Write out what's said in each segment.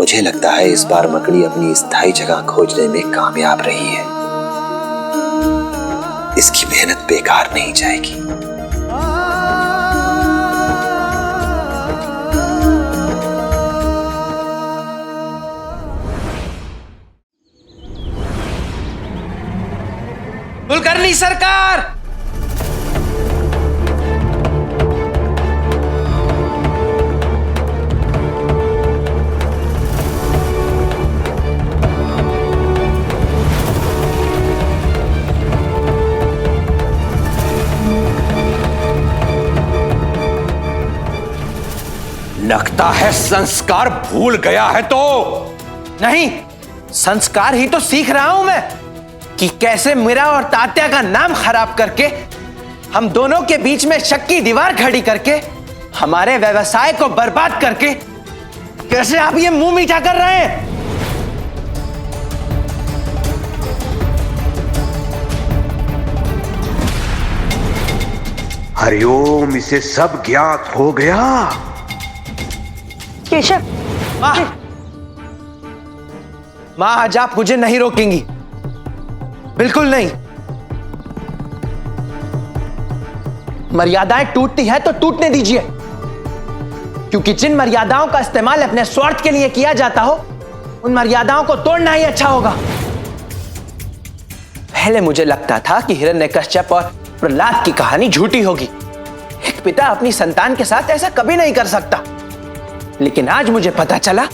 मुझे लगता है इस बार मकड़ी अपनी स्थायी जगह खोजने में कामयाब रही है। इसकी मेहनत बेकार नहीं जाएगी। कुलकर्णी सरकार, लगता है संस्कार भूल गया है। तो नहीं, संस्कार ही तो सीख रहा हूं मैं कि कैसे मेरा और तात्या का नाम खराब करके, हम दोनों के बीच में शक की दीवार खड़ी करके, हमारे व्यवसाय को बर्बाद करके कैसे आप ये मुंह मीठा कर रहे हैं। हरिओम, इसे सब ज्ञात हो गया। केशव, मां आज आप मुझे नहीं रोकेंगी, बिल्कुल नहीं। मर्यादाएं टूटती है तो टूटने दीजिए, क्योंकि जिन मर्यादाओं का इस्तेमाल अपने स्वार्थ के लिए किया जाता हो, उन मर्यादाओं को तोड़ना ही अच्छा होगा। पहले मुझे लगता था कि हिरण्यकश्यप और प्रहलाद की कहानी झूठी होगी। एक पिता अपनी संतान के साथ ऐसा कभी नहीं कर सकता। लेकिन आज मुझे पता चला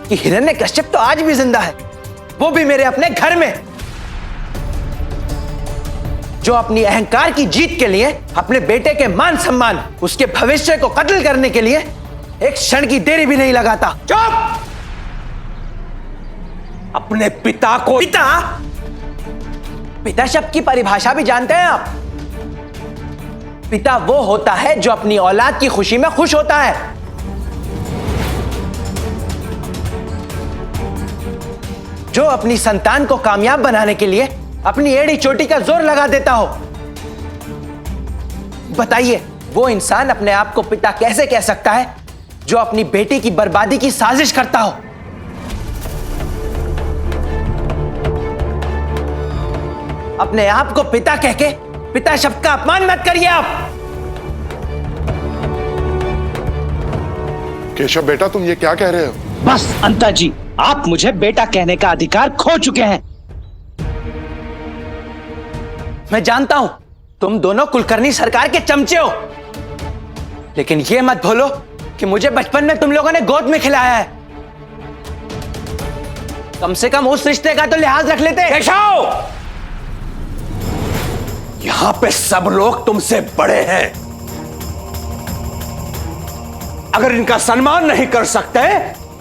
कि हिरण्यकश्यप तो आज भी जिंदा है, वो भी मेरे अपने घर में, जो अपनी अहंकार की जीत के लिए, अपने बेटे के मान सम्मान, उसके भविष्य को कत्ल करने के लिए एक क्षण की देरी भी नहीं लगाता। चुप! अपने पिता को पिता शब्द की परिभाषा भी जानते हैं आप? पिता वो होता है जो अपनी औलाद की खुशी में खुश होता है। जो अपनी संतान को कामयाब बनाने के लिए अपनी एड़ी चोटी का जोर लगा देता हो। बताइए, वो इंसान अपने आप को पिता कैसे कह सकता है जो अपनी बेटी की बर्बादी की साजिश करता हो? अपने आप को पिता कह के पिता शब्द का अपमान मत करिए आप। केशव बेटा, तुम ये क्या कह रहे हो? बस अंता जी, आप मुझे बेटा कहने का अधिकार खो चुके हैं। मैं जानता हूं तुम दोनों कुलकर्णी सरकार के चमचे हो, लेकिन यह मत भूलो कि मुझे बचपन में तुम लोगों ने गोद में खिलाया है। कम से कम उस रिश्ते का तो लिहाज रख लेते। केशव, यहां पे सब लोग तुमसे बड़े हैं। अगर इनका सम्मान नहीं कर सकते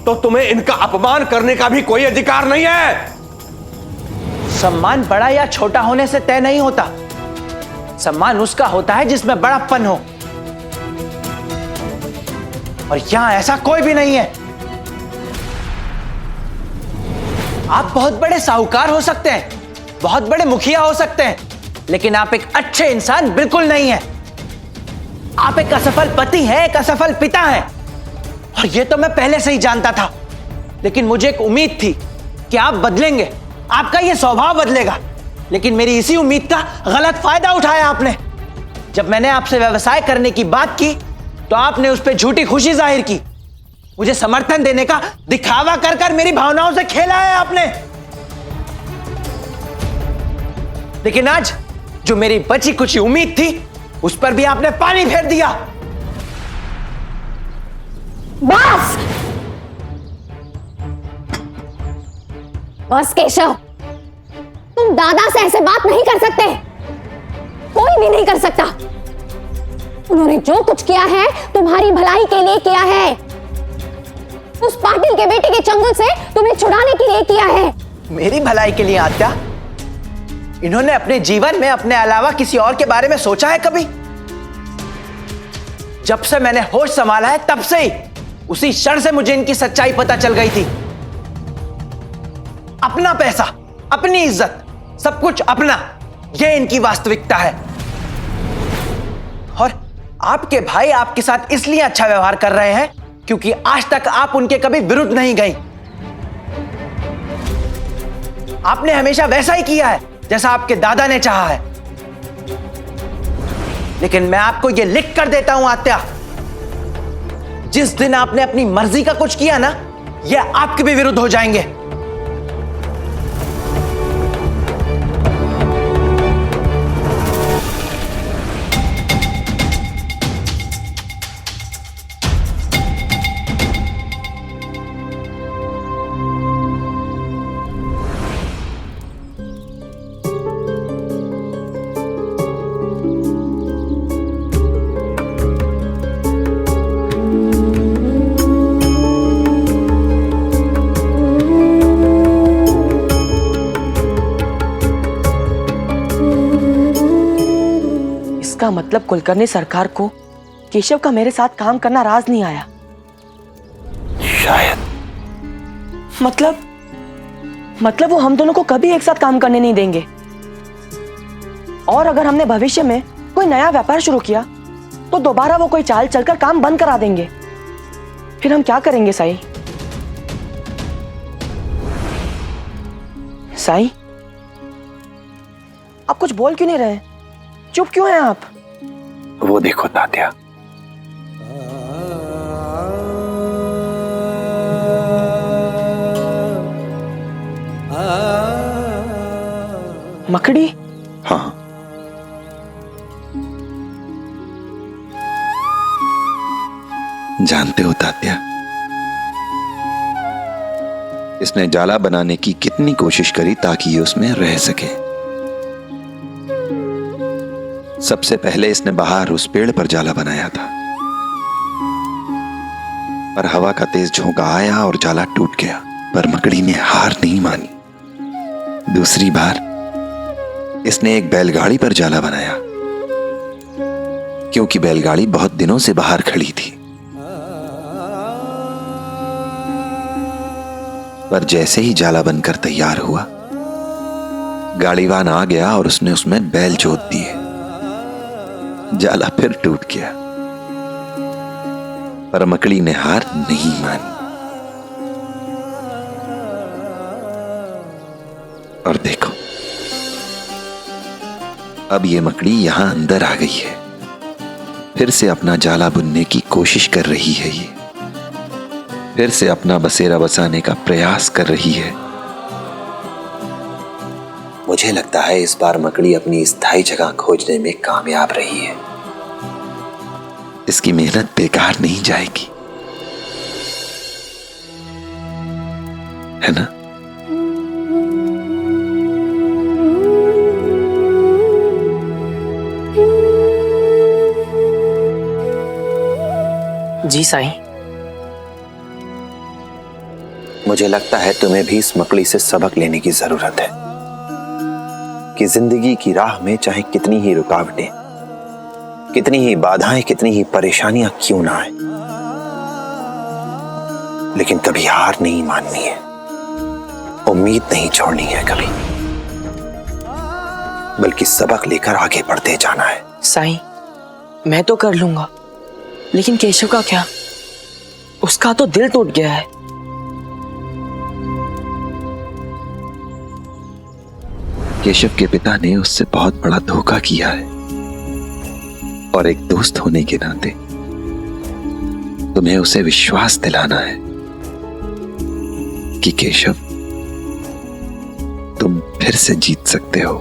तो तुम्हें इनका अपमान करने का भी कोई अधिकार नहीं है। सम्मान बड़ा या छोटा होने से तय नहीं होता। सम्मान उसका होता है जिसमें बड़प्पन हो, और यहां ऐसा कोई भी नहीं है। आप बहुत बड़े साहूकार हो सकते हैं, बहुत बड़े मुखिया हो सकते हैं, लेकिन आप एक अच्छे इंसान बिल्कुल नहीं है। आप एक असफल पति हैं, एक असफल पिता हैं, और यह तो मैं पहले से ही जानता था। लेकिन मुझे एक उम्मीद थी कि आप बदलेंगे, आपका यह स्वभाव बदलेगा। लेकिन मेरी इसी उम्मीद का गलत फायदा उठाया आपने। जब मैंने आपसे व्यवसाय करने की बात की तो आपने उस पर झूठी खुशी जाहिर की। मुझे समर्थन देने का दिखावा कर कर मेरी भावनाओं से खेला है आपने। लेकिन आज जो मेरी बची कुछ उम्मीद थी, उस पर भी आपने पानी फेर दिया। बस बस केशव, तुम दादा से ऐसे बात नहीं कर सकते। कोई भी नहीं कर सकता। उन्होंने जो कुछ किया है तुम्हारी भलाई के लिए किया है। उस पाटिल के बेटे के चंगुल से तुम्हें छुड़ाने के लिए किया है। मेरी भलाई के लिए आत्या? इन्होंने अपने जीवन में अपने अलावा किसी और के बारे में सोचा है कभी? जब से मैंने होश संभाला है तब से ही, उसी क्षण से मुझे इनकी सच्चाई पता चल गई थी। अपना पैसा, अपनी इज्जत, सब कुछ अपना, यह इनकी वास्तविकता है। और आपके भाई आपके साथ इसलिए अच्छा व्यवहार कर रहे हैं क्योंकि आज तक आप उनके कभी विरुद्ध नहीं गई। आपने हमेशा वैसा ही किया है जैसा आपके दादा ने चाहा है। लेकिन मैं आपको यह लिख कर देता हूं आत्या, जिस दिन आपने अपनी मर्जी का कुछ किया ना, यह आपके भी विरुद्ध हो जाएंगे। इसका मतलब कुलकर्णी सरकार को केशव का मेरे साथ काम करना राज नहीं आया। शायद। मतलब वो हम दोनों को कभी एक साथ काम करने नहीं देंगे। और अगर हमने भविष्य में कोई नया व्यापार शुरू किया तो दोबारा वो कोई चाल चलकर काम बंद करा देंगे। फिर हम क्या करेंगे साई? साई, आप कुछ बोल क्यों नहीं रहे? चुप क्यों हैं आप? वो देखो तात्या, मकड़ी। हाँ, जानते हो तात्या, इसने जाला बनाने की कितनी कोशिश करी ताकि ये उसमें रह सके। सबसे पहले इसने बाहर उस पेड़ पर जाला बनाया था, पर हवा का तेज झोंका आया और जाला टूट गया। पर मकड़ी ने हार नहीं मानी। दूसरी बार इसने एक बैलगाड़ी पर जाला बनाया, क्योंकि बैलगाड़ी बहुत दिनों से बाहर खड़ी थी। पर जैसे ही जाला बनकर तैयार हुआ, गाड़ीवान आ गया और उसने उसमें बैल जोत दिए। जाला फिर टूट गया, पर मकड़ी ने हार नहीं मानी। और देखो, अब ये मकड़ी यहां अंदर आ गई है। फिर से अपना जाला बुनने की कोशिश कर रही है। ये फिर से अपना बसेरा बसाने का प्रयास कर रही है। मुझे लगता है इस बार मकड़ी अपनी स्थायी जगह खोजने में कामयाब रही है। इसकी मेहनत बेकार नहीं जाएगी, है ना? जी साईं। मुझे लगता है तुम्हें भी इस मकड़ी से सबक लेने की जरूरत है कि जिंदगी की राह में चाहे कितनी ही रुकावटें, कितनी ही बाधाएं, कितनी ही परेशानियां क्यों ना आए, लेकिन कभी हार नहीं माननी है, उम्मीद नहीं छोड़नी है कभी, बल्कि सबक लेकर आगे बढ़ते जाना है। साईं, मैं तो कर लूंगा, लेकिन केशव का क्या? उसका तो दिल टूट गया है। केशव के पिता ने उससे बहुत बड़ा धोखा किया है, और एक दोस्त होने के नाते तुम्हें उसे विश्वास दिलाना है कि केशव, तुम फिर से जीत सकते हो।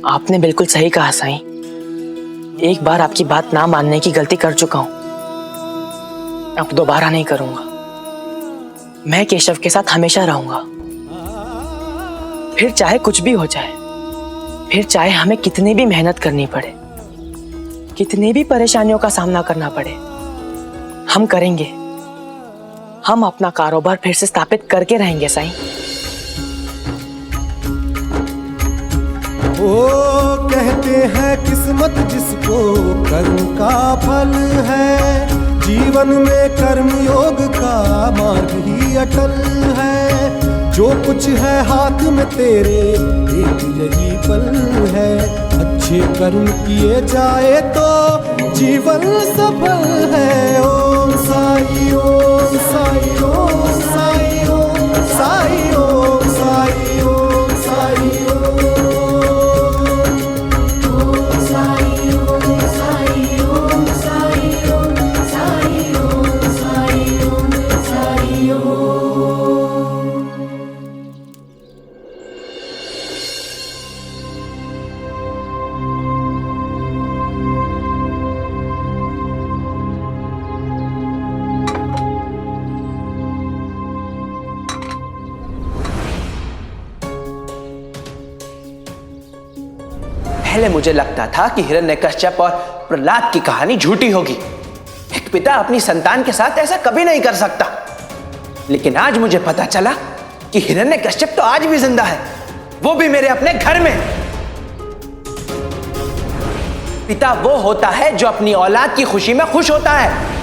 आपने बिल्कुल सही कहा साईं। एक बार आपकी बात ना मानने की गलती कर चुका हूं, अब दोबारा नहीं करूंगा। मैं केशव के साथ हमेशा रहूंगा, फिर चाहे कुछ भी हो जाए, फिर चाहे हमें कितनी भी मेहनत करनी पड़े, कितनी भी परेशानियों का सामना करना पड़े, हम करेंगे। हम अपना कारोबार फिर से स्थापित करके रहेंगे साईं। वो कहते हैं किस्मत जिसको कर्म का फल है, जीवन में कर्म योग का मार्ग ही अटल है। जो कुछ है हाथ में तेरे एक यही पल है, अच्छे कर्म किए जाए तो जीवन सफल है। ओम साई ओम साई ओम साई ओम साई ओम साई ओम साई पहले मुझे लगता था कि हिरण्यकश्यप और प्रहलाद की कहानी झूठी होगी। एक पिता अपनी संतान के साथ ऐसा कभी नहीं कर सकता। लेकिन आज मुझे पता चला कि हिरण्यकश्यप तो आज भी जिंदा है, वो भी मेरे अपने घर में। पिता वो होता है जो अपनी औलाद की खुशी में खुश होता है।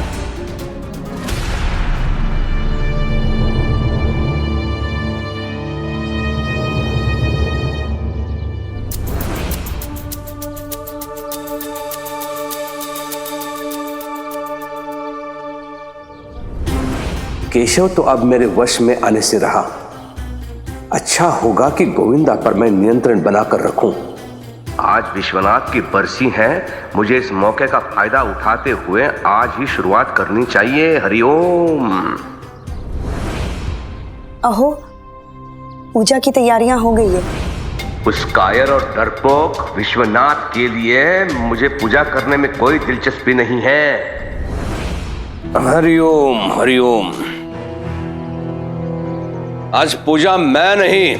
केशव तो अब मेरे वश में आने से रहा। अच्छा होगा कि गोविंदा पर मैं नियंत्रण बनाकर रखूं। आज विश्वनाथ की बरसी है, मुझे इस मौके का फायदा उठाते हुए आज ही शुरुआत करनी चाहिए। हरिओम। अहो, पूजा की तैयारियां हो गई है। उस कायर और डरपोक विश्वनाथ के लिए मुझे पूजा करने में कोई दिलचस्पी नहीं है। हरिओम हरिओम। आज पूजा मैं नहीं,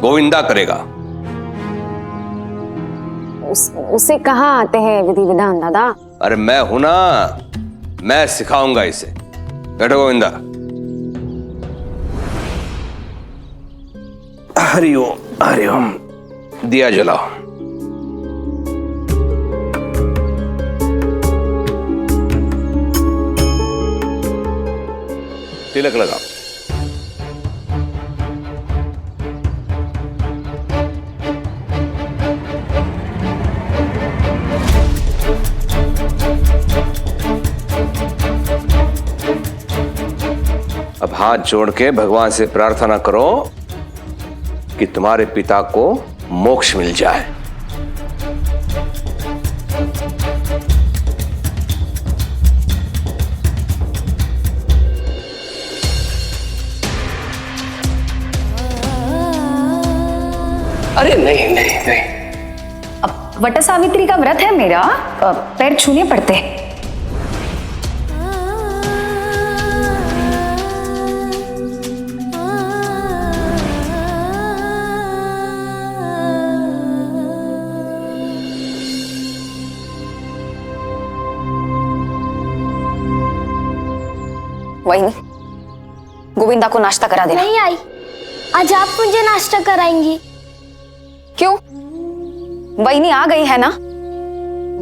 गोविंदा करेगा। उसे कहाँ आते हैं विधि विधान दादा? अरे मैं हूं ना, मैं सिखाऊंगा इसे। बैठो गोविंदा। हरिओम हरिओम। दिया जलाओ। तिलक लगाओ। अब हाथ जोड़ के भगवान से प्रार्थना करो कि तुम्हारे पिता को मोक्ष मिल जाए। अरे नहीं नहीं नहीं। अब वट सावित्री का व्रत है मेरा, पैर छूने पड़ते हैं। वही गोविंदा को नाश्ता करा देना। नहीं आई, आज आप मुझे नाश्ता कराएंगी। क्यों? वहीनी आ गई है ना।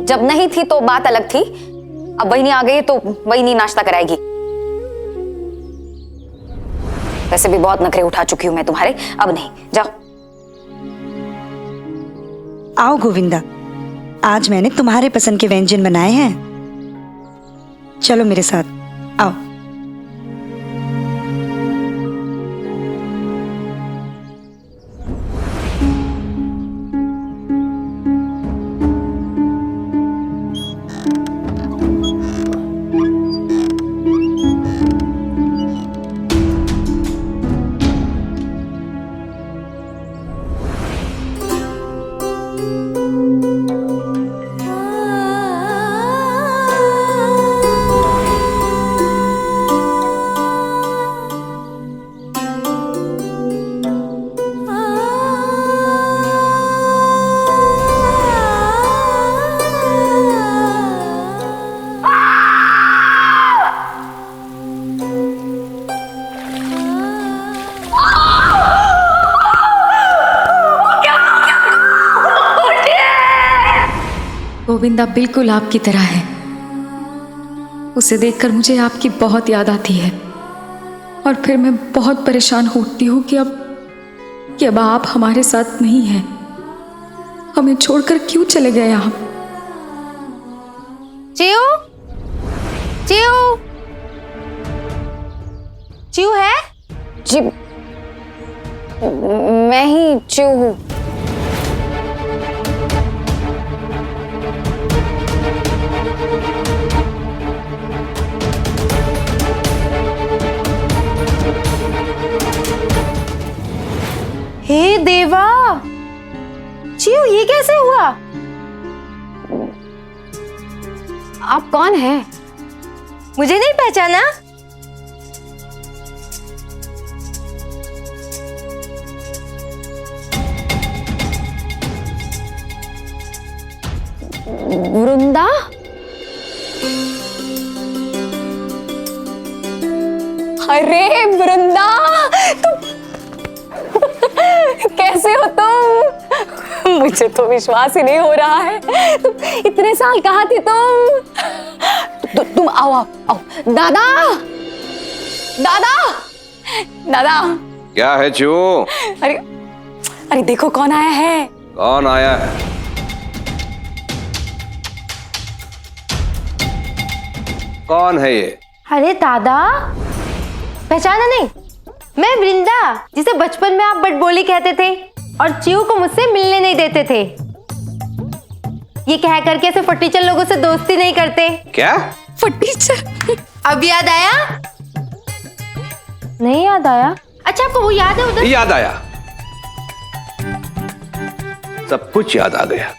जब नहीं थी तो बात अलग थी, अब वहीनी आ गई तो वहीनी नाश्ता कराएगी। वैसे भी बहुत नखरे उठा चुकी हूं मैं तुम्हारे, अब नहीं। जाओ। आओ गोविंदा, आज मैंने तुम्हारे पसंद के व्यंजन बनाए हैं। चलो मेरे साथ, आओ। गोविंदा बिल्कुल आपकी तरह है। उसे देखकर मुझे आपकी बहुत याद आती है और फिर मैं बहुत परेशान होती हूँ कि अब आप हमारे साथ नहीं हैं। हमें छोड़कर क्यों चले गए आप? चिऊ, चिऊ, चिऊ है? जी, मैं ही चिऊ हूँ। हे देवा, चिऊ ये कैसे हुआ? आप कौन हैं? मुझे नहीं पहचाना? वृंदा? अरे वृंदा, तुम कैसे हो तुम? मुझे तो विश्वास ही नहीं हो रहा है। तुम इतने साल कहाँ थी तुम आओ आओ आओ। दादा, दादा, दादा। क्या है चू? अरे अरे देखो कौन आया है। कौन आया है? कौन है ये? अरे दादा, पहचाना नहीं? मैं वृंदा, जिसे बचपन में आप बटबोली कहते थे और चिऊ को मुझसे मिलने नहीं देते थे। ये कह करके ऐसे फटीचर लोगों से दोस्ती नहीं करते। क्या? फटीचर? अब याद आया? नहीं याद आया? अच्छा आपको वो याद है उधर? याद आया, सब कुछ याद आ गया।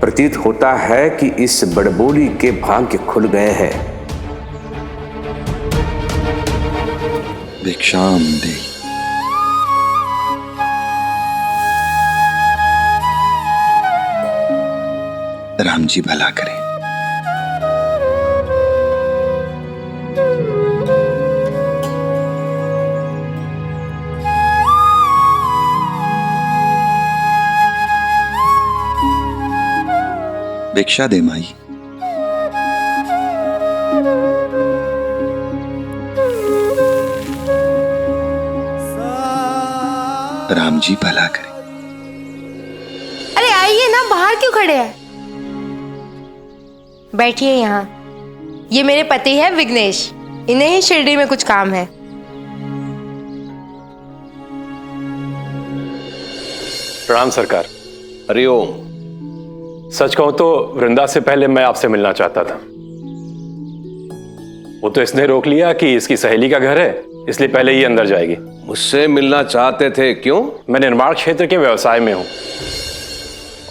प्रतीत होता है कि इस बड़बोली के भाग्य खुल गए हैं। भिक्षाम दे। राम जी भला करें। भिक्षा दे माई। राम जी भला करे। अरे आइए ना, बाहर क्यों खड़े हैं? बैठिए यहाँ। ये मेरे पति है विघ्नेश, इन्हें ही शिरडी में कुछ काम है। प्रणाम सरकार। हरिओम। सच कहूं तो वृंदा से पहले मैं आपसे मिलना चाहता था। वो तो इसने रोक लिया कि इसकी सहेली का घर है, इसलिए पहले ही अंदर जाएगी। मुझसे मिलना चाहते थे? क्यों? मैं निर्माण क्षेत्र के व्यवसाय में हूं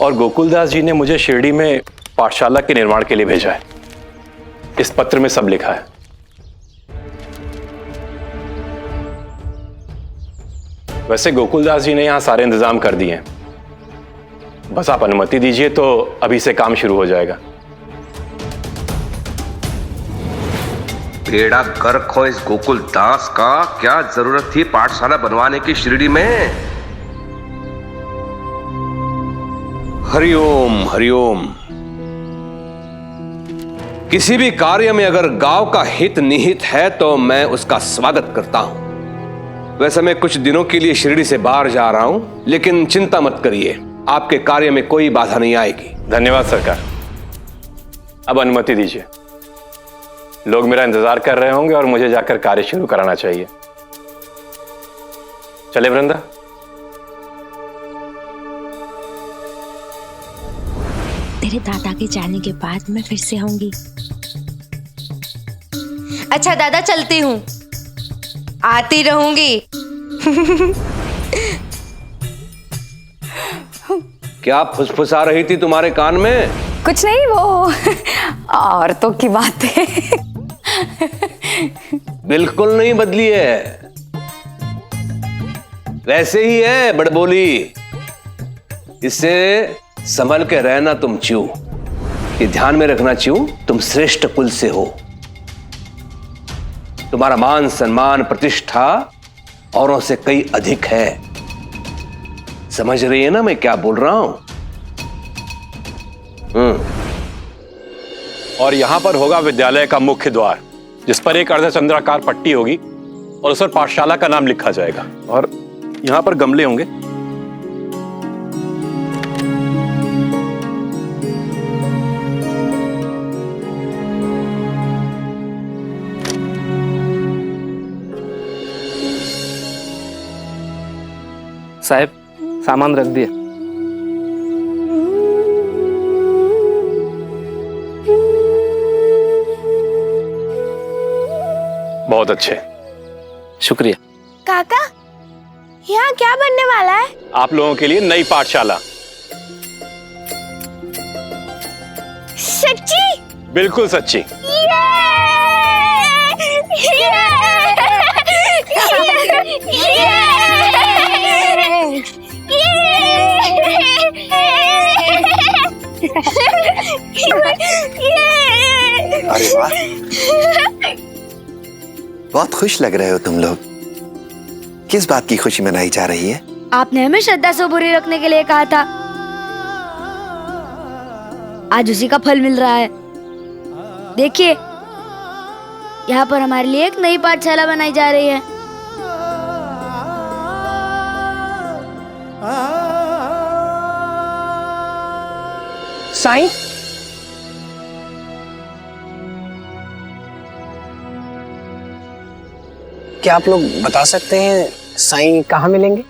और गोकुलदास जी ने मुझे शिरडी में पाठशाला के निर्माण के लिए भेजा है। इस पत्र में सब लिखा है। वैसे गोकुलदास जी ने यहां सारे इंतजाम कर दिए हैं, बस आप अनुमति दीजिए तो अभी से काम शुरू हो जाएगा। बेड़ा गर्क हो इस गोकुल दास का। क्या जरूरत थी पाठशाला बनवाने की शिरडी में? हरिओम हरिओम। किसी भी कार्य में अगर गांव का हित निहित है तो मैं उसका स्वागत करता हूं। वैसे मैं कुछ दिनों के लिए शिरडी से बाहर जा रहा हूं, लेकिन चिंता मत करिए, आपके कार्य में कोई बाधा नहीं आएगी। धन्यवाद सरकार। अब अनुमति दीजिए, लोग मेरा इंतजार कर रहे होंगे और मुझे जाकर कार्य शुरू कराना चाहिए। चले वृंदा। तेरे दादा के जाने के बाद मैं फिर से आऊंगी। अच्छा दादा, चलती हूँ, आती रहूंगी। क्या फुसफुसा रही थी तुम्हारे कान में? कुछ नहीं, वो औरतों की बातें। बिल्कुल नहीं बदली है, वैसे ही है बड़बोली। इससे संभल के रहना तुम चिऊ। ये ध्यान में रखना चिऊ, तुम श्रेष्ठ कुल से हो। तुम्हारा मान सम्मान प्रतिष्ठा औरों से कई अधिक है। समझ रही है ना मैं क्या बोल रहा हूं? और यहां पर होगा विद्यालय का मुख्य द्वार, जिस पर एक अर्धचंद्राकार पट्टी होगी और उस पर पाठशाला का नाम लिखा जाएगा। और यहाँ पर गमले होंगे। साहब, सामान रख दिया। बहुत अच्छे, शुक्रिया। काका, यहाँ क्या बनने वाला है? आप लोगों के लिए नई पाठशाला। सच्ची? बिल्कुल सच्ची। अरे वाह, बहुत खुश लग रहे हो तुम लोग। किस बात की खुशी मनाई जा रही है? आपने हमें श्रद्धा से बुरी रखने के लिए कहा था, आज उसी का फल मिल रहा है। देखिए, यहाँ पर हमारे लिए एक नई पाठशाला बनाई जा रही है। साईं, क्या आप लोग बता सकते हैं साईं कहाँ मिलेंगे?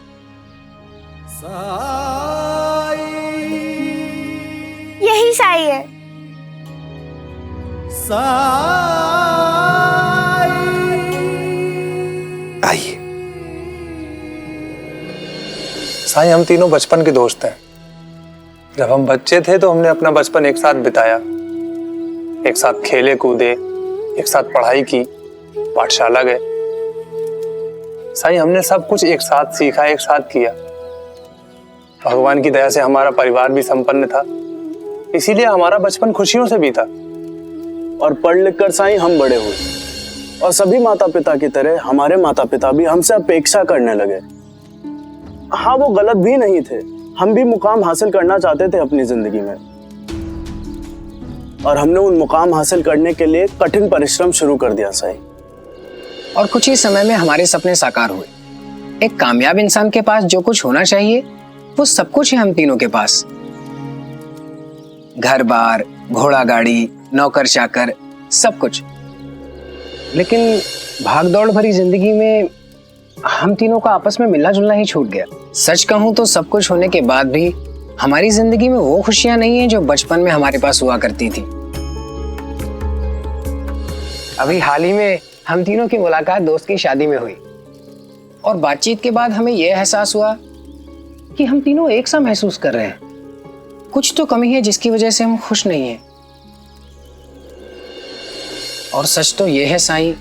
यही साई है। आइए। साईं, हम तीनों बचपन के दोस्त हैं। जब हम बच्चे थे तो हमने अपना बचपन एक साथ बिताया, एक साथ खेले कूदे, एक साथ पढ़ाई की, पाठशाला गए। साईं, हमने सब कुछ एक साथ सीखा, एक साथ किया। भगवान की दया से हमारा परिवार भी संपन्न था, इसीलिए हमारा बचपन खुशियों से बीता। और पढ़ लिख कर साईं हम बड़े हुए, और सभी माता पिता की तरह हमारे माता पिता भी हमसे अपेक्षा करने लगे। हाँ, वो गलत भी नहीं थे। हम भी मुकाम हासिल करना चाहते थे अपनी जिंदगी में, और हमने उन मुकाम हासिल करने के लिए कठिन परिश्रम शुरू कर दिया साईं। और कुछ ही समय में हमारे सपने साकार हुए। एक कामयाब इंसान के पास जो कुछ होना चाहिए वो सब कुछ है हम तीनों के पास। घर बार, घोड़ा गाड़ी, नौकर चाकर, सब कुछ। लेकिन भागदौड़ भरी जिंदगी में हम तीनों का आपस में मिलना जुलना ही छूट गया। सच कहूं तो सब कुछ होने के बाद भी हमारी जिंदगी में वो खुशियां नहीं है जो बचपन में हमारे पास हुआ करती थी। अभी हाल ही में हम तीनों की मुलाकात दोस्त की शादी में हुई, और बातचीत के बाद हमें यह एहसास हुआ कि हम तीनों एक सा महसूस कर रहे हैं। कुछ तो कमी है जिसकी वजह से हम खुश नहीं हैं। और सच तो यह है साईं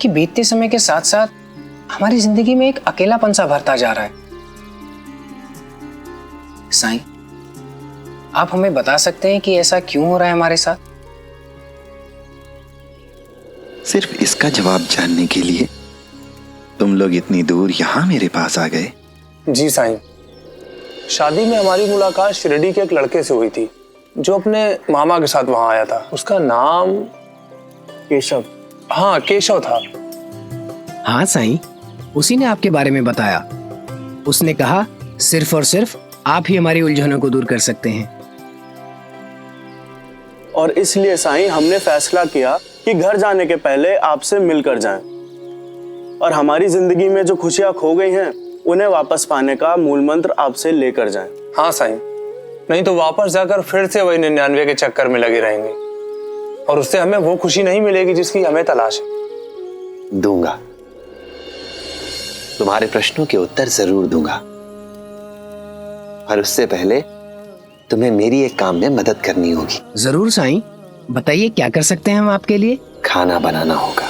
कि बीतते समय के साथ साथ हमारी जिंदगी में एक अकेलापन सा भरता जा रहा है। साईं, आप हमें बता सकते हैं कि ऐसा क्यों हो रहा है हमारे साथ? सिर्फ इसका जवाब जानने के लिए तुम लोग इतनी दूर यहाँ मेरे पास आ गए? जी साईं, शादी में हमारी मुलाकात शिरडी के एक लड़के से हुई थी जो अपने मामा के साथ वहां आया था। उसका नाम केशव। हाँ, केशव था। हाँ साईं, उसी ने आपके बारे में बताया। उसने कहा सिर्फ और सिर्फ आप ही हमारी उलझनों को दूर कर सकते हैं। और इसलिए साईं हमने फैसला किया कि घर जाने के पहले आपसे मिलकर जाएं, और हमारी जिंदगी में जो खुशियां खो गई हैं उन्हें वापस पाने का मूल मंत्र आपसे लेकर जाएं। हाँ साईं, नहीं तो वापस जाकर फिर से वही 99 के चक्कर में लगे रहेंगे, और उससे हमें वो खुशी नहीं मिलेगी जिसकी हमें तलाश है। दूंगा, तुम्हारे प्रश्नों के उत्तर जरूर दूंगा, पर उससे पहले तुम्हें मेरी एक काम में मदद करनी होगी। जरूर साईं, बताइए क्या कर सकते हैं हम आपके लिए? खाना बनाना होगा।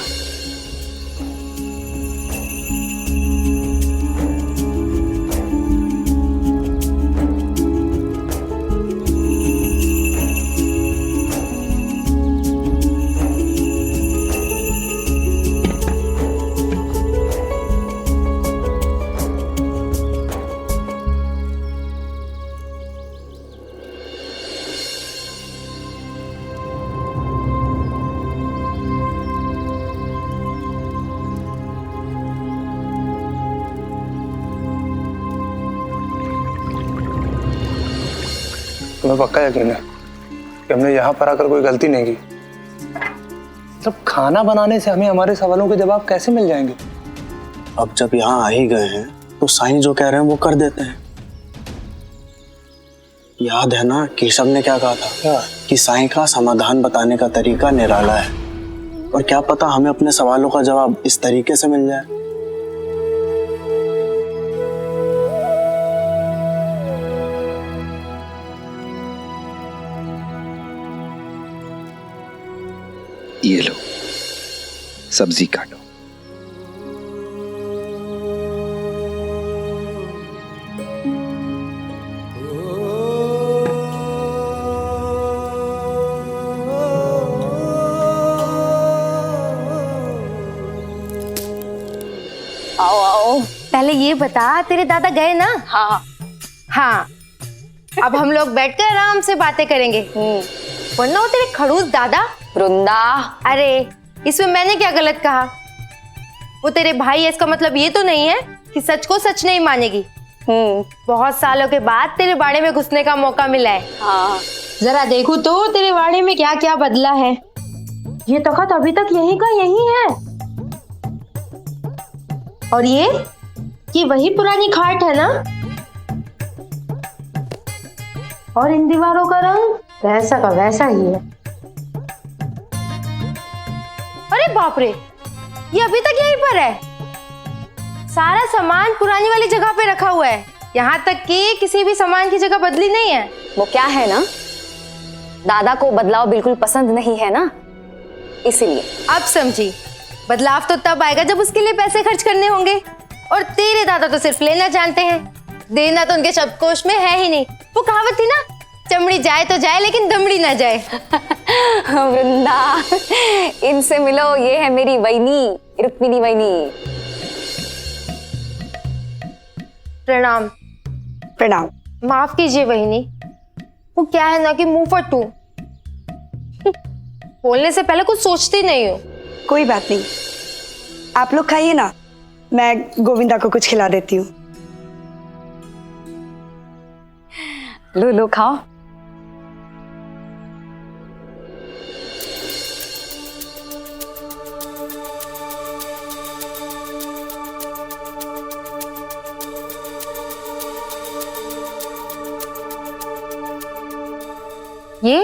तुम्हें पक्का यकीन है कि हमने यहाँ पर आकर कोई गलती नहीं की? तब खाना बनाने से हमें हमारे सवालों के जवाब कैसे मिल जाएंगे? अब जब यहाँ आ ही गए हैं तो साईं जो कह रहे हैं वो कर देते हैं। याद है ना केशव ने क्या कहा था? कि साईं का समाधान बताने का तरीका निराला है, और क्या पता हमें अपने सवालों का जवाब इस तरीके से मिल जाए। ये लो, सब्जी काटो। आओ आओ, पहले ये बता तेरे दादा गए ना? हाँ हाँ, अब हम लोग बैठकर आराम से बातें करेंगे। वरना वो तेरे खड़ूस दादा वृंदा। अरे इसमें मैंने क्या गलत कहा? वो तेरे भाई है, इसका मतलब ये तो नहीं है कि सच को सच नहीं मानेगी। बहुत सालों के बाद तेरे बाड़े में घुसने का मौका मिला है। हाँ, जरा देखूं तो तेरे बाड़े में क्या क्या बदला है। ये तख्त अभी तक यहीं का यहीं है, और ये वही पुरानी खाट है ना? और इन दीवारों का रंग वैसा का वैसा ही है। अरे बाप रे, ये अभी तक यहीं पर है। सारा सामान पुरानी वाली जगह पे रखा हुआ है, यहाँ तक कि किसी भी सामान की जगह बदली नहीं है। वो क्या है ना, दादा को बदलाव बिल्कुल पसंद नहीं है ना, इसीलिए। अब समझी, बदलाव तो तब आएगा जब उसके लिए पैसे खर्च करने होंगे, और तेरे दादा तो सिर्फ लेना जानते हैं, देना तो उनके शब्दकोश में है ही नहीं। वो कहावत थी ना, चमड़ी जाए तो जाए लेकिन दमड़ी ना जाए। वृंदा, इनसे मिलो, ये है मेरी वैनी, रुक्मिनी वैनी। प्रणाम। प्रणाम। माफ कीजिए बहिनी, वो क्या है ना कि मुंह फट्टू, बोलने से पहले कुछ सोचती नहीं हो। कोई बात नहीं, आप लोग खाइए ना, मैं गोविंदा को कुछ खिला देती हूँ। लो लो खाओ। ये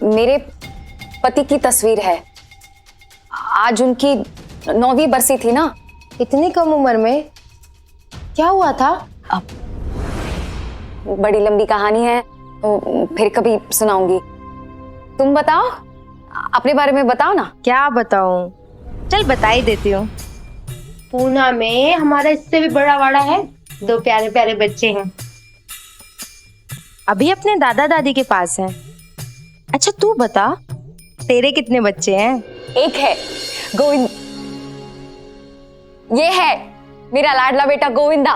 मेरे पति की तस्वीर है। आज उनकी 9वीं बरसी थी ना। इतनी कम उम्र में क्या हुआ था? अब बड़ी लंबी कहानी है, तो फिर कभी सुनाऊंगी। तुम बताओ, अपने बारे में बताओ ना। क्या बताऊं? चल बता ही देती हूँ। पूना में हमारा इससे भी बड़ा वाड़ा है, 2 प्यारे प्यारे बच्चे हैं, अभी अपने दादा दादी के पास हैं। अच्छा तू बता, तेरे कितने बच्चे हैं? एक है गोविंद, ये है मेरा लाडला बेटा गोविंदा।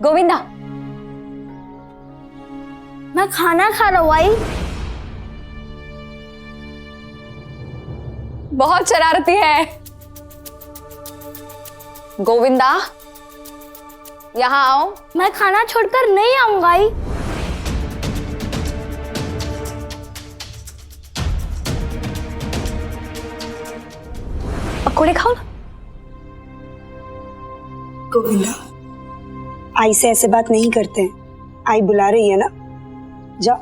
गोविंदा, मैं खाना खा रहा हूँ आई। बहुत शरारती है। गोविंदा, यहाँ आओ। मैं खाना छोड़कर नहीं आऊंगा आई। पकोड़े खाओ ना। गोविंदा, आई से ऐसे बात नहीं करते हैं। आई बुला रही है ना, जाओ।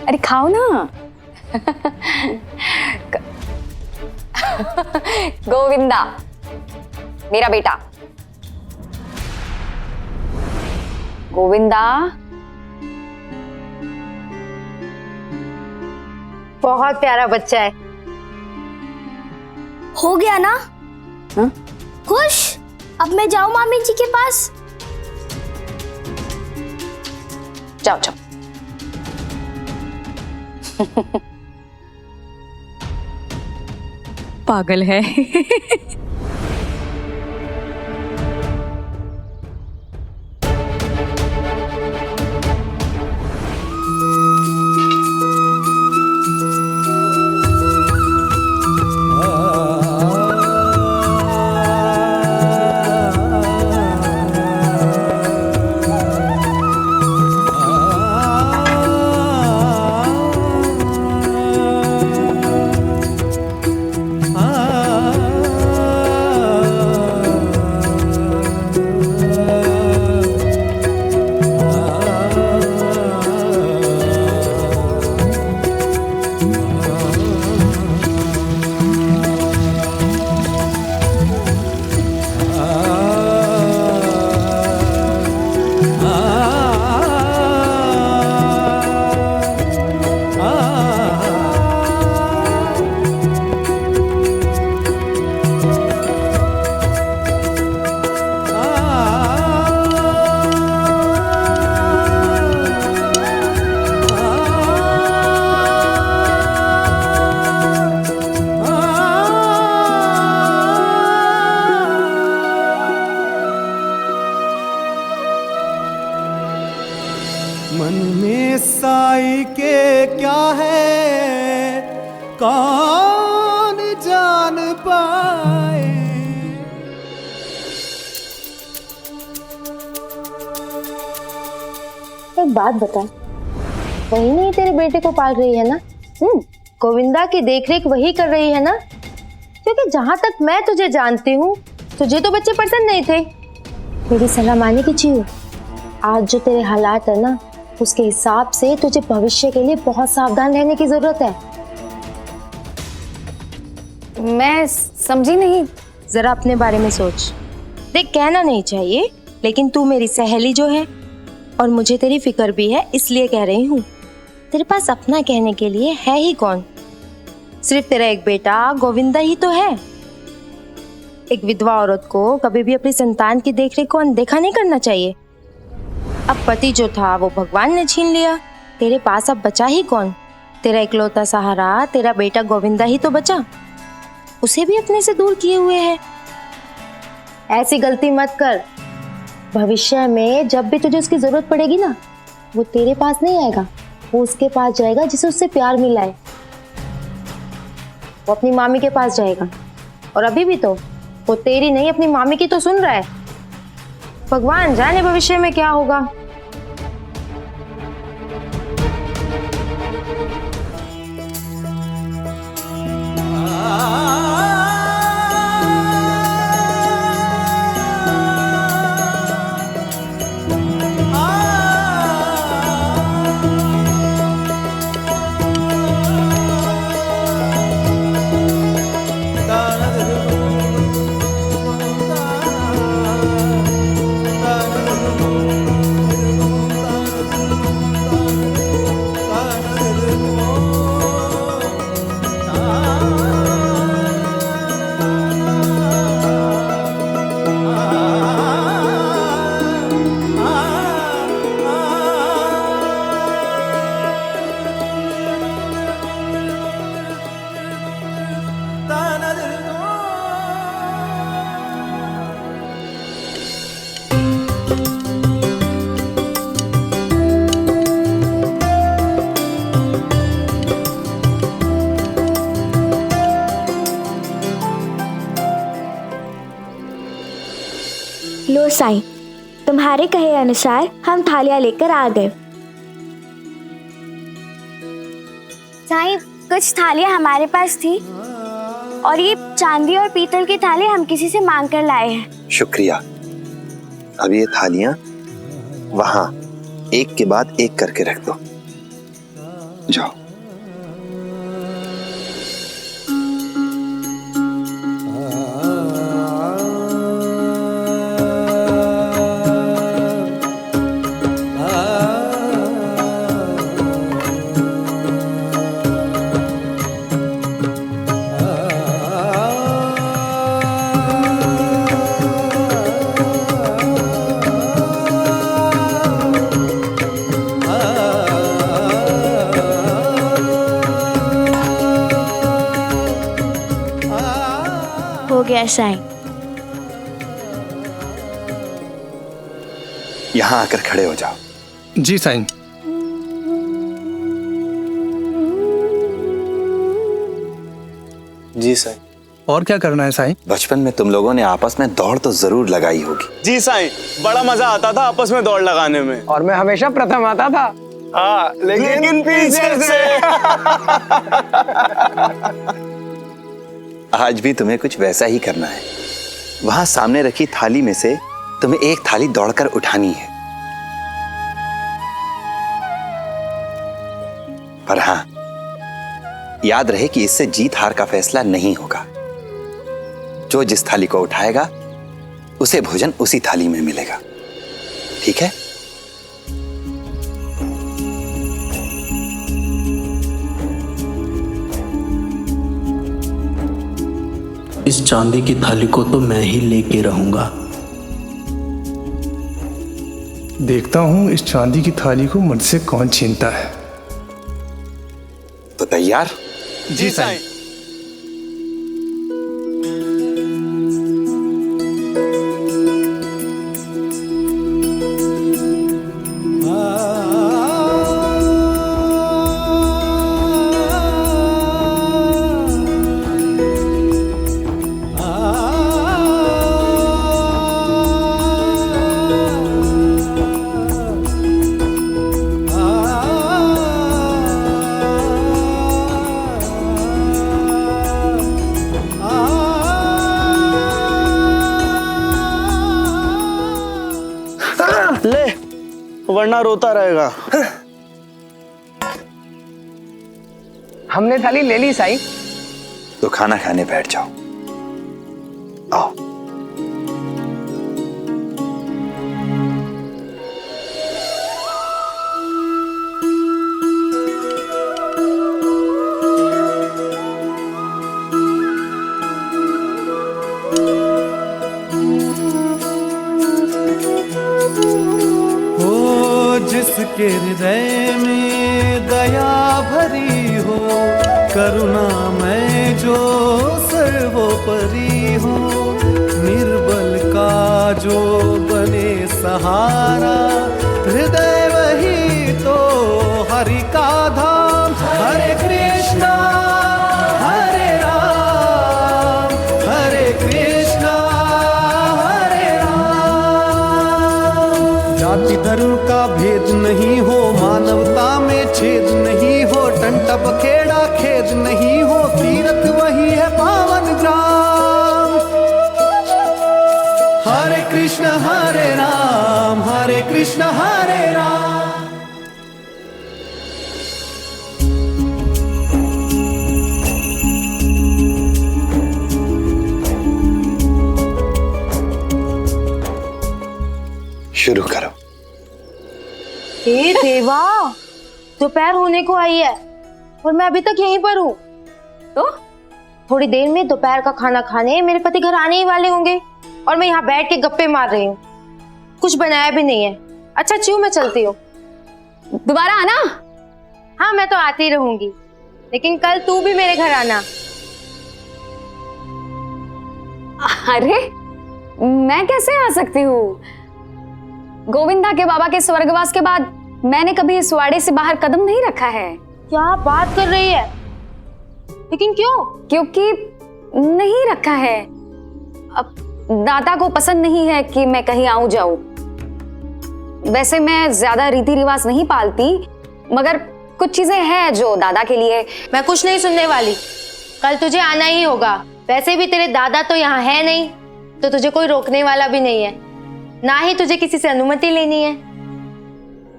अरे खाओ ना। गोविंदा मेरा बेटा। गोविंदा बहुत प्यारा बच्चा है। हो गया ना? हा? खुश? अब मैं जाऊं मामी जी के पास? जाओ जाओ। पागल है। मन में साई के क्या है कौन जान पाए। एक बात बता, वही नहीं तेरे बेटे को पाल रही है ना? गोविंदा की देखरेख वही कर रही है ना? क्योंकि जहां तक मैं तुझे जानती हूँ, तुझे तो बच्चे पसंद नहीं थे। मेरी सलाह माने की चीज, आज जो तेरे हालात है ना, उसके हिसाब से तुझे भविष्य के लिए बहुत सावधान रहने की जरूरत है। मैं समझी नहीं। जरा अपने बारे में सोच। देख, कहना नहीं चाहिए, लेकिन तू मेरी सहेली जो है और मुझे तेरी फिक्र भी है, इसलिए कह रही हूँ। तेरे पास अपना कहने के लिए है ही कौन? सिर्फ तेरा एक बेटा गोविंदा ही तो है। एक विधवा औरत को कभी भी अपनी संतान की देखरेख को अनदेखा नहीं करना चाहिए। अब पति जो था वो भगवान ने छीन लिया, तेरे पास अब बचा ही कौन? तेरा इकलौता सहारा तेरा बेटा गोविंदा ही तो बचा। उसे भी अपने से दूर किए हुए है। ऐसी गलती मत कर। भविष्य में जब भी तुझे उसकी जरूरत पड़ेगी ना, वो तेरे पास नहीं आएगा, वो उसके पास जाएगा जिसे उससे प्यार मिला है। वो अपनी मामी के पास जाएगा, और अभी भी तो वो तेरी नहीं अपनी मामी की तो सुन रहा है। भगवान जाने भविष्य में क्या होगा। लो साईं, तुम्हारे कहे अनुसार हम थालियां लेकर आ गए। साईं, कुछ थालियां हमारे पास थी और ये चांदी और पीतल की थाली हम किसी से मांग कर लाए हैं। शुक्रिया। अब ये थालियां वहां एक के बाद एक करके रख दो। जाओ। हो गया साईं। यहां आकर खड़े हो जाओ। जी साईं। जी साईं। और क्या करना है साईं? बचपन में तुम लोगों ने आपस में दौड़ तो जरूर लगाई होगी। जी साईं, बड़ा मजा आता था आपस में दौड़ लगाने में। और मैं हमेशा प्रथम आता था। हाँ, लेकिन पीछे से। आज भी तुम्हें कुछ वैसा ही करना है। वहां सामने रखी थाली में से तुम्हें एक थाली दौड़कर उठानी है। पर हां, याद रहे कि इससे जीत हार का फैसला नहीं होगा। जो जिस थाली को उठाएगा उसे भोजन उसी थाली में मिलेगा। ठीक है? इस चांदी की थाली को तो मैं ही लेके रहूंगा। देखता हूं इस चांदी की थाली को मुझसे कौन छीनता है। तो तैयार? जी साईं। ले, वरना रोता रहेगा। हमने थाली ले ली साईं। तो खाना खाने बैठ जाओ। आओ। जिसके हृदय में दया भरी हो, करुणा में जो सर्वोपरि हो, निर्बल का जो बने सहारा, हृदय वही तो हरि का धाम। हरे कृष्णा हरे राम, हरे कृष्णा हरे राम। जाति धर्म का भेद नहीं हो, मानवता में छेद नहीं हो, टंटा बखेड़ा खेद नहीं हो, तीर्थ वही है पावन ग्राम। हरे कृष्ण हरे राम, हरे कृष्ण हरे राम। शुरू करो। हे देवा, दोपहर होने को आई है और मैं अभी तक यहीं पर हूँ। तो थोड़ी देर में दोपहर का खाना खाने मेरे पति घर आने ही वाले होंगे और मैं यहाँ बैठ के गप्पे मार रही हूँ। कुछ बनाया भी नहीं है। अच्छा चिऊ, मैं चलती हूँ। दोबारा आना। हाँ, मैं तो आती रहूंगी, लेकिन कल तू भी मेरे घर आना। अरे मैं कैसे आ सकती हूँ? गोविंदा के बाबा के स्वर्गवास के बाद मैंने कभी इस वाड़े से बाहर कदम नहीं रखा है। क्या बात कर रही है? लेकिन क्यों? क्योंकि नहीं रखा है। अब दादा को पसंद नहीं है कि मैं कहीं आऊं जाऊं। वैसे मैं ज्यादा रीति रिवाज नहीं पालती, मगर कुछ चीजें हैं जो दादा के लिए। मैं कुछ नहीं सुनने वाली। कल तुझे आना ही होगा। वैसे भी तेरे दादा तो यहाँ है नहीं, तो तुझे कोई रोकने वाला भी नहीं है, ना ही तुझे किसी से अनुमति लेनी है।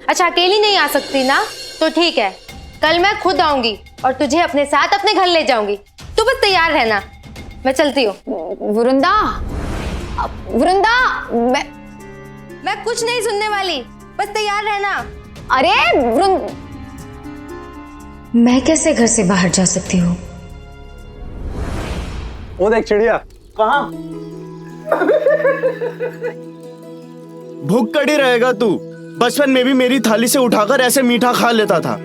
अच्छा, अकेली नहीं आ सकती ना? तो ठीक है, कल मैं खुद आऊंगी और तुझे अपने साथ अपने घर ले जाऊंगी। तू बस तैयार रहना। मैं चलती हूँ। वरुंदा, वरुंदा, मैं कुछ नहीं सुनने वाली, बस तैयार रहना। अरे मैं कैसे घर से बाहर जा सकती हूँ? वो देख चिड़िया। कहाँ? भूख कड़ी रहेगा तू। बचपन में भी मेरी थाली से उठाकर ऐसे मीठा खा लेता था,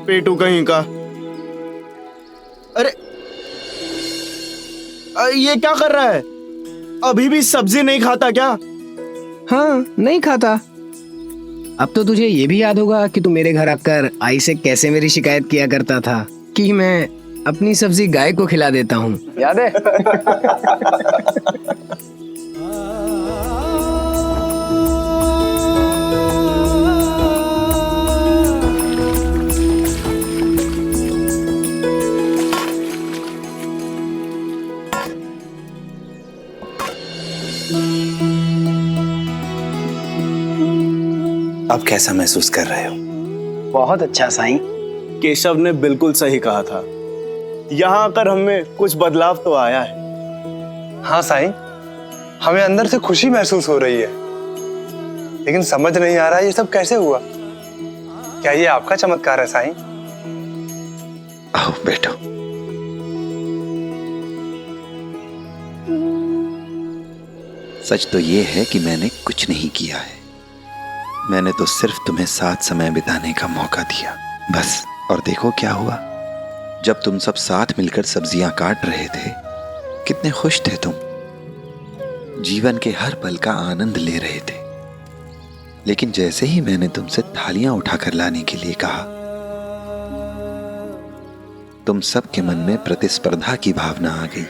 पेटू कहीं का। अरे ये क्या कर रहा है? अभी भी सब्जी नहीं खाता क्या? हाँ, नहीं खाता। अब तो तुझे ये भी याद होगा कि तू मेरे घर आकर आई से कैसे मेरी शिकायत किया करता था कि मैं अपनी सब्जी गाय को खिला देता हूँ। याद है? अब कैसा महसूस कर रहे हो? बहुत अच्छा साईं। केशव ने बिल्कुल सही कहा था। यहाँ आकर हमें कुछ बदलाव तो आया है। हाँ साईं, हमें अंदर से खुशी महसूस हो रही है, लेकिन समझ नहीं आ रहा ये सब कैसे हुआ। क्या ये आपका चमत्कार है साईं? आओ बैठो। सच तो ये है कि मैंने कुछ नहीं किया है। मैंने तो सिर्फ तुम्हें साथ समय बिताने का मौका दिया, बस। और देखो क्या हुआ। जब तुम सब साथ मिलकर सब्जियां काट रहे थे, कितने खुश थे तुम, जीवन के हर पल का आनंद ले रहे थे। लेकिन जैसे ही मैंने तुमसे थालियां उठाकर लाने के लिए कहा, तुम सबके मन में प्रतिस्पर्धा की भावना आ गई।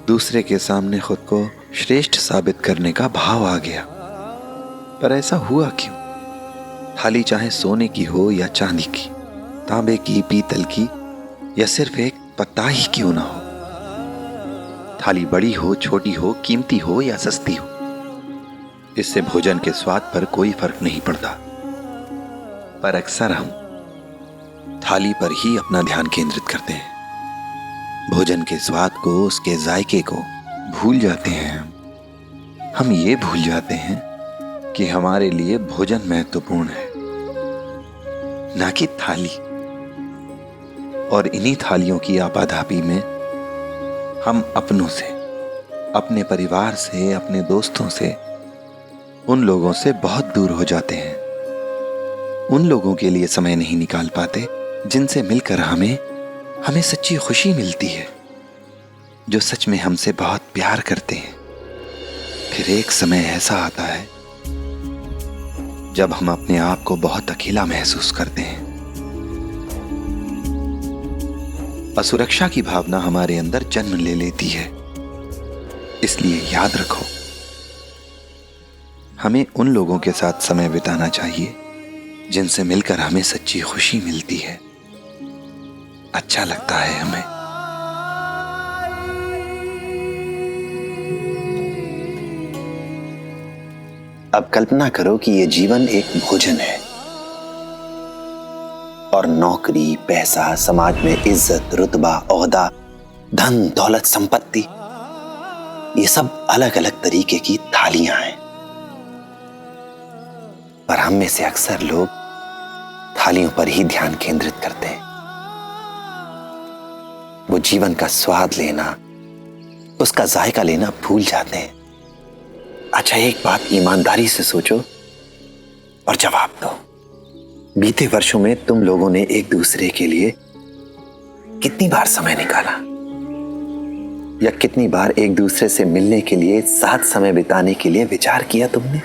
दूसरे के सामने खुद को श्रेष्ठ साबित करने का भाव आ गया। पर ऐसा हुआ क्यों? थाली चाहे सोने की हो या चांदी की, तांबे की, पीतल की, या सिर्फ एक पत्ता ही क्यों ना हो, थाली बड़ी हो, छोटी हो, कीमती हो या सस्ती हो, इससे भोजन के स्वाद पर कोई फर्क नहीं पड़ता, पर अक्सर हम थाली पर ही अपना ध्यान केंद्रित करते हैं। भोजन के स्वाद को, उसके जायके को भूल जाते हैं। हम ये भूल जाते हैं कि हमारे लिए भोजन महत्वपूर्ण है, ना कि थाली। और इन्हीं थालियों की आपाधापी में हम अपनों से, अपने परिवार से, अपने दोस्तों से, उन लोगों से बहुत दूर हो जाते हैं। उन लोगों के लिए समय नहीं निकाल पाते जिनसे मिलकर हमें सच्ची खुशी मिलती है, जो सच में हमसे बहुत प्यार करते हैं। फिर एक समय ऐसा आता है जब हम अपने आप को बहुत अकेला महसूस करते हैं। असुरक्षा की भावना हमारे अंदर जन्म ले लेती है। इसलिए याद रखो, हमें उन लोगों के साथ समय बिताना चाहिए जिनसे मिलकर हमें सच्ची खुशी मिलती है, अच्छा लगता है हमें। अब कल्पना करो कि यह जीवन एक भोजन है और नौकरी, पैसा, समाज में इज्जत, रुतबा, ओहदा, धन, दौलत, संपत्ति, ये सब अलग अलग तरीके की थालियां हैं। पर हम में से अक्सर लोग थालियों पर ही ध्यान केंद्रित करते हैं। वो जीवन का स्वाद लेना, उसका जायका लेना भूल जाते हैं। अच्छा, एक बात ईमानदारी से सोचो और जवाब दो। बीते वर्षों में तुम लोगों ने एक दूसरे के लिए कितनी बार समय निकाला, या कितनी बार एक दूसरे से मिलने के लिए, साथ समय बिताने के लिए विचार किया तुमने?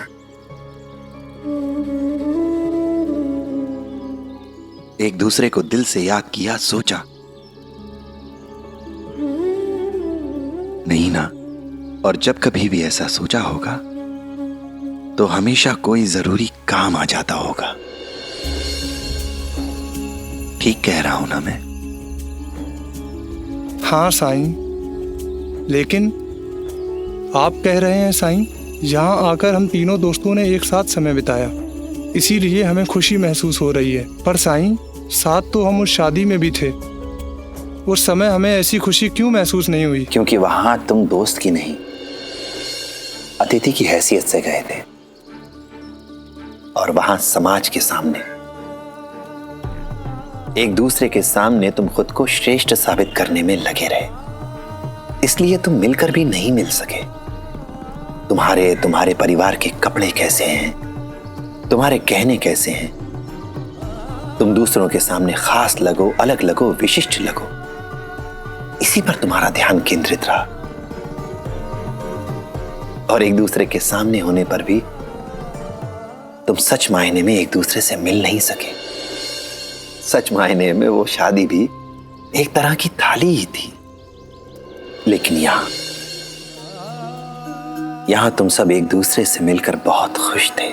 एक दूसरे को दिल से याद किया, सोचा? नहीं ना। और जब कभी भी ऐसा सोचा होगा तो हमेशा कोई जरूरी काम आ जाता होगा। ठीक कह रहा हूं ना मैं? हाँ साईं, लेकिन आप कह रहे हैं साईं, यहाँ आकर हम तीनों दोस्तों ने एक साथ समय बिताया, इसीलिए हमें खुशी महसूस हो रही है। पर साईं, साथ तो हम उस शादी में भी थे, उस समय हमें ऐसी खुशी क्यों महसूस नहीं हुई? क्योंकि वहां तुम दोस्त की नहीं, अतिथि की हैसियत से गए थे, और वहां समाज के सामने, एक दूसरे के सामने तुम खुद को श्रेष्ठ साबित करने में लगे रहे। इसलिए तुम मिलकर भी नहीं मिल सके। तुम्हारे परिवार के कपड़े कैसे हैं, तुम्हारे गहने कैसे हैं, तुम दूसरों के सामने खास लगो, अलग लगो, विशिष्ट लगो, इसी पर तुम्हारा ध्यान केंद्रित रहा। और एक दूसरे के सामने होने पर भी तुम सच मायने में एक दूसरे से मिल नहीं सके। सच मायने में वो शादी भी एक तरह की थाली ही थी। लेकिन यहां तुम सब एक दूसरे से मिलकर बहुत खुश थे,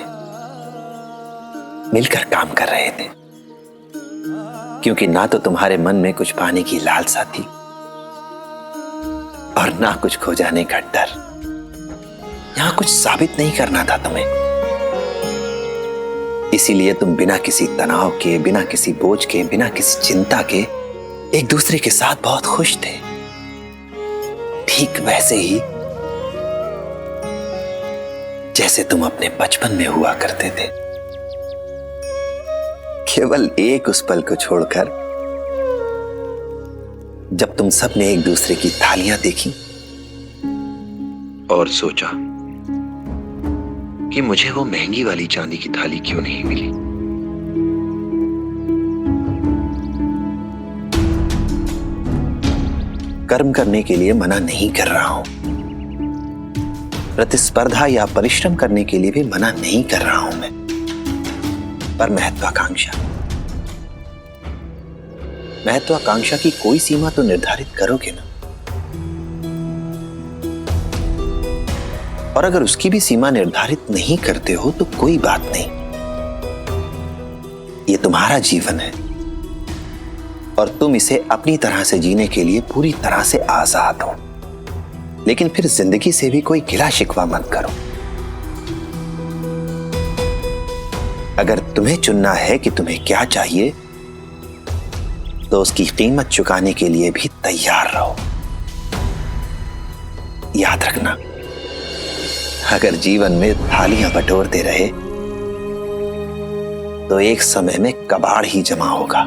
मिलकर काम कर रहे थे, क्योंकि ना तो तुम्हारे मन में कुछ पाने की लालसा थी और ना कुछ खो जाने का डर। यहां कुछ साबित नहीं करना था तुम्हें। इसीलिए तुम बिना किसी तनाव के, बिना किसी बोझ के, बिना किसी चिंता के एक दूसरे के साथ बहुत खुश थे। ठीक वैसे ही जैसे तुम अपने बचपन में हुआ करते थे। केवल एक उस पल को छोड़कर जब तुम सब ने एक दूसरे की थालियां देखी और सोचा कि मुझे वो महंगी वाली चांदी की थाली क्यों नहीं मिली। कर्म करने के लिए मना नहीं कर रहा हूं, प्रतिस्पर्धा या परिश्रम करने के लिए भी मना नहीं कर रहा हूं मैं, पर महत्वाकांक्षा की कोई सीमा तो निर्धारित करोगे ना। और अगर उसकी भी सीमा निर्धारित नहीं करते हो तो कोई बात नहीं, ये तुम्हारा जीवन है और तुम इसे अपनी तरह से जीने के लिए पूरी तरह से आजाद हो। लेकिन फिर जिंदगी से भी कोई गिला शिकवा मत करो। अगर तुम्हें चुनना है कि तुम्हें क्या चाहिए, तो उसकी कीमत चुकाने के लिए भी तैयार रहो। याद रखना, अगर जीवन में थालियां बटोरते रहे तो एक समय में कबाड़ ही जमा होगा।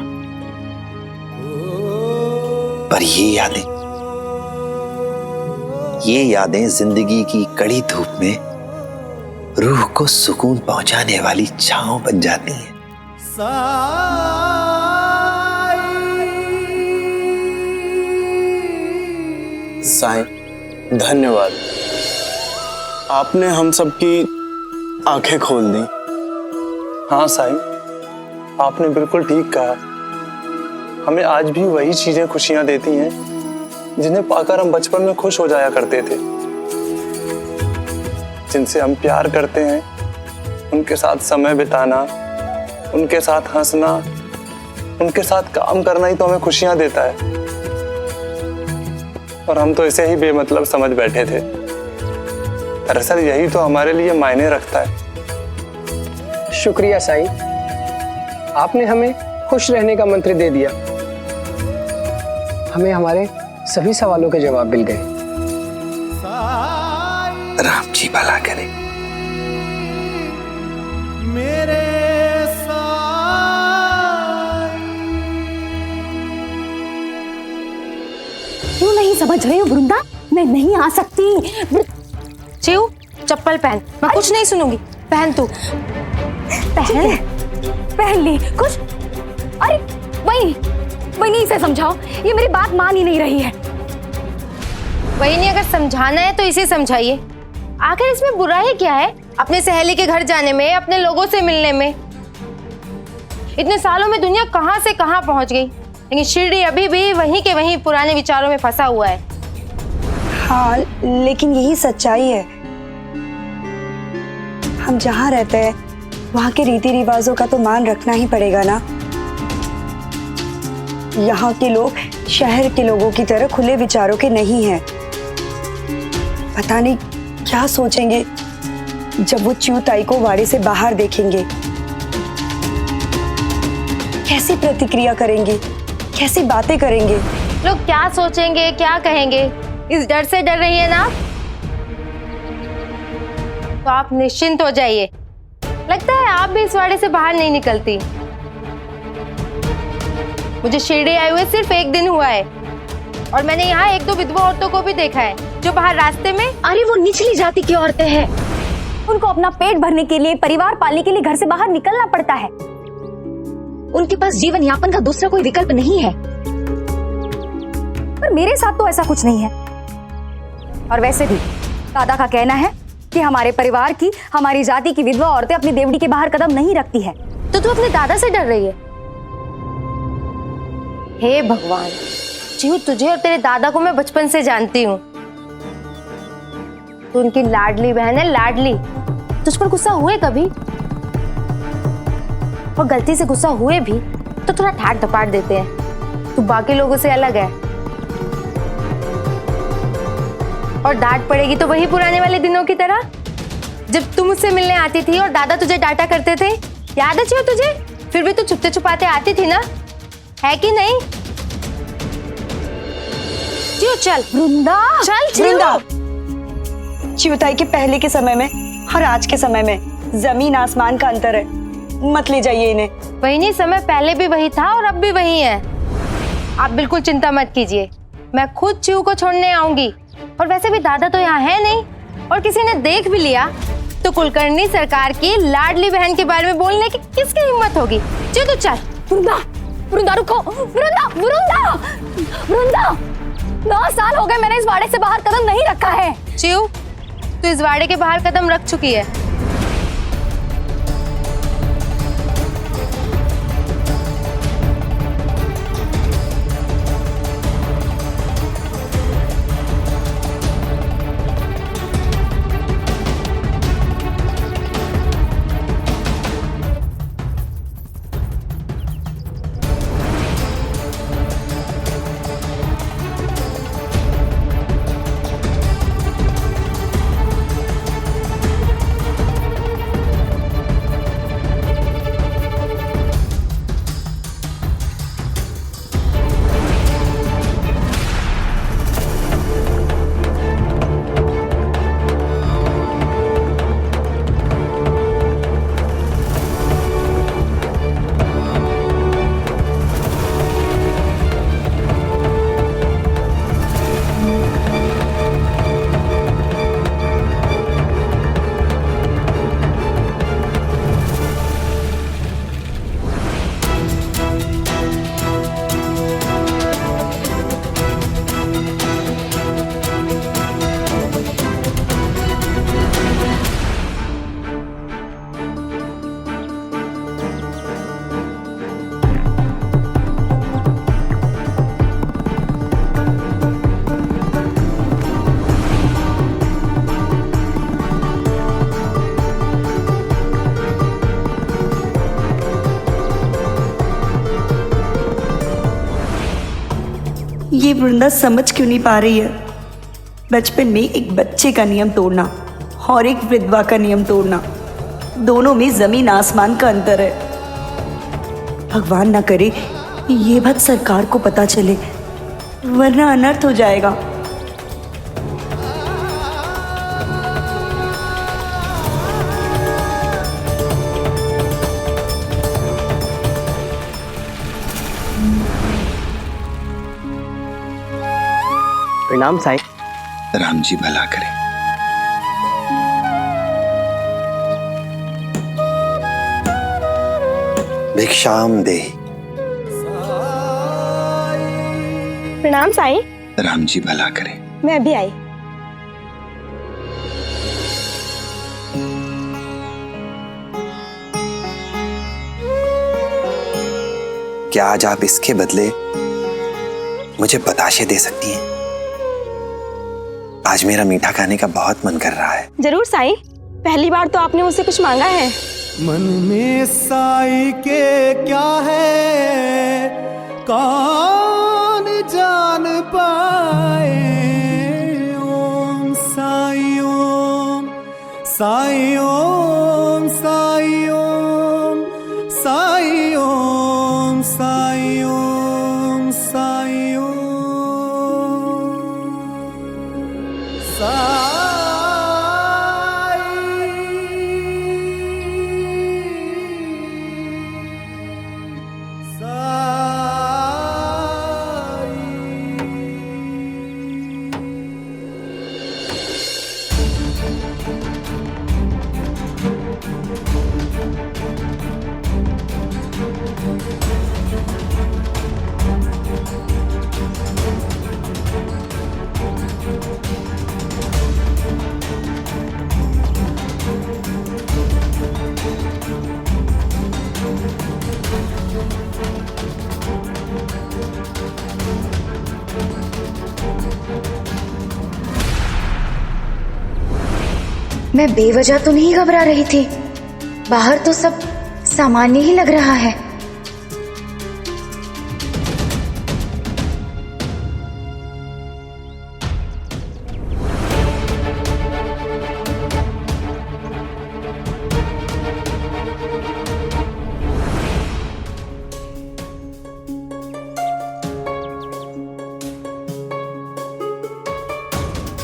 पर ये यादें जिंदगी की कड़ी धूप में रूह को सुकून पहुंचाने वाली छांव बन जाती हैं। साईं, धन्यवाद। आपने हम सबकी आंखें खोल दी। हाँ साईं, आपने बिल्कुल ठीक कहा। हमें आज भी वही चीजें खुशियां देती हैं जिन्हें पाकर हम बचपन में खुश हो जाया करते थे। जिनसे हम प्यार करते हैं, उनके साथ समय बिताना, उनके साथ हंसना, उनके साथ काम करना ही तो हमें खुशियां देता है। और हम तो इसे ही बेमतलब समझ बैठे थे। दरअसल यही तो हमारे लिए मायने रखता है। शुक्रिया साईं, आपने हमें खुश रहने का मंत्र दे दिया। हमें हमारे सभी सवालों के जवाब मिल गए। राम जी भला करें। मेरे क्यों नहीं समझ रही हो वृंदा? मैं नहीं आ सकती। चिऊ, चप्पल पहन। मैं कुछ नहीं सुनूंगी। पहन तू। पहन ली कुछ। अरे वही इसे समझाओ, ये मेरी बात मान ही नहीं रही है। वही नहीं, अगर समझाना है तो इसे समझाइए। आखिर इसमें बुराई क्या है? अपने सहेली के घर जाने में, अपने लोगों से मिलने में। इतने सालों में दुनिया कहां से कहां पहुंच गई, लेकिन शिरडी अभी भी वहीं के वहीं पुराने विचारों में फंसा हुआ है। हाँ, लेकिन यही सच्चाई है। हम जहाँ रहते हैं वहाँ के रीति रिवाजों का तो मान रखना ही पड़ेगा ना। यहाँ के लोग शहर के लोगों की तरह खुले विचारों के नहीं हैं। पता नहीं क्या सोचेंगे जब वो च्यूताई को वाड़े से बाहर देखेंगे। कैसी प्रतिक्रिया करेंगे, कैसी बातें करेंगे। लोग क्या सोचेंगे, क्या कहेंगे, इस डर से डर रही है ना? तो आप निश्चिंत हो जाइए। लगता है आप भी इस वाड़े से बाहर नहीं निकलती। मुझे शिरडी आए हुए सिर्फ एक दिन हुआ है और मैंने यहाँ एक दो विधवा औरतों को भी देखा है जो बाहर रास्ते में। अरे वो निचली जाति की औरतें हैं, उनको अपना पेट भरने के लिए, परिवार पालने के लिए घर से बाहर निकलना पड़ता है। उनके पास जीवन यापन का दूसरा कोई विकल्प नहीं है। पर मेरे साथ तो ऐसा कुछ नहीं है। और वैसे भी दादा का कहना है कि हमारे परिवार की, हमारी जाति की विधवा औरतें अपनी देवड़ी के बाहर कदम नहीं रखती है। तो तू अपने दादा से डर रही है? हे भगवान, चिऊ, तुझे और तेरे दादा को मैं बचपन से जानती हूँ। तू उनकी लाडली बहन है, लाडली। तुझ पर गुस्सा हुए कभी? और गलती से गुस्सा हुए भी तो थोड़ा ठाट धपाट देते हैं। तू बाकी लोगों से अलग है। और डांट पड़ेगी तो वही पुराने वाले दिनों की तरह, जब तुम मुझसे मिलने आती थी और दादा तुझे डांटा करते थे। याद है चिऊ तुझे? फिर भी तू छुपते छुपाते आती थी ना, है कि नहीं? चिऊ चल। वृंदा, चल वृंदा, च्यूताई के पहले के समय में और आज के समय में जमीन आसमान का अंतर है। मत ले जाइए इन्हें। वही नहीं, समय पहले भी वही था और अब भी वही है। आप बिल्कुल चिंता मत कीजिए, मैं खुद चिऊ को छोड़ने आऊंगी। और वैसे भी दादा तो यहाँ है नहीं, और किसी ने देख भी लिया तो कुलकर्णी सरकार की लाडली बहन के बारे में बोलने की किसकी हिम्मत होगी। चिऊ तो चल। वृंदा, वृंदा रुको। वृंदा, वृंदा, वृंदा, 9 साल हो गए मैंने इस वाड़े से बाहर कदम नहीं रखा है। चिऊ, तू इस वाड़े के बाहर कदम रख चुकी है। ये वृंदा समझ क्यों नहीं पा रही है? बचपन में एक बच्चे का नियम तोड़ना और एक विधवा का नियम तोड़ना, दोनों में जमीन आसमान का अंतर है। भगवान ना करे ये बात सरकार को पता चले, वरना अनर्थ हो जाएगा। प्रणाम साईं। राम जी भला करे। भिक्षाम दे। प्रणाम साईं। राम जी भला करे। मैं अभी आई। क्या आज आप इसके बदले मुझे बताशे दे सकती हैं? आज मेरा मीठा खाने का बहुत मन कर रहा है। जरूर साईं, पहली बार तो आपने मुझसे कुछ मांगा है। मन में साई के क्या है कौन जान पाए। ओम साई ओम साई ओम साई ओम साई ओम साई ओम साई ओम मैं बेवजह तो नहीं घबरा रही थी, बाहर तो सब सामान्य ही लग रहा है।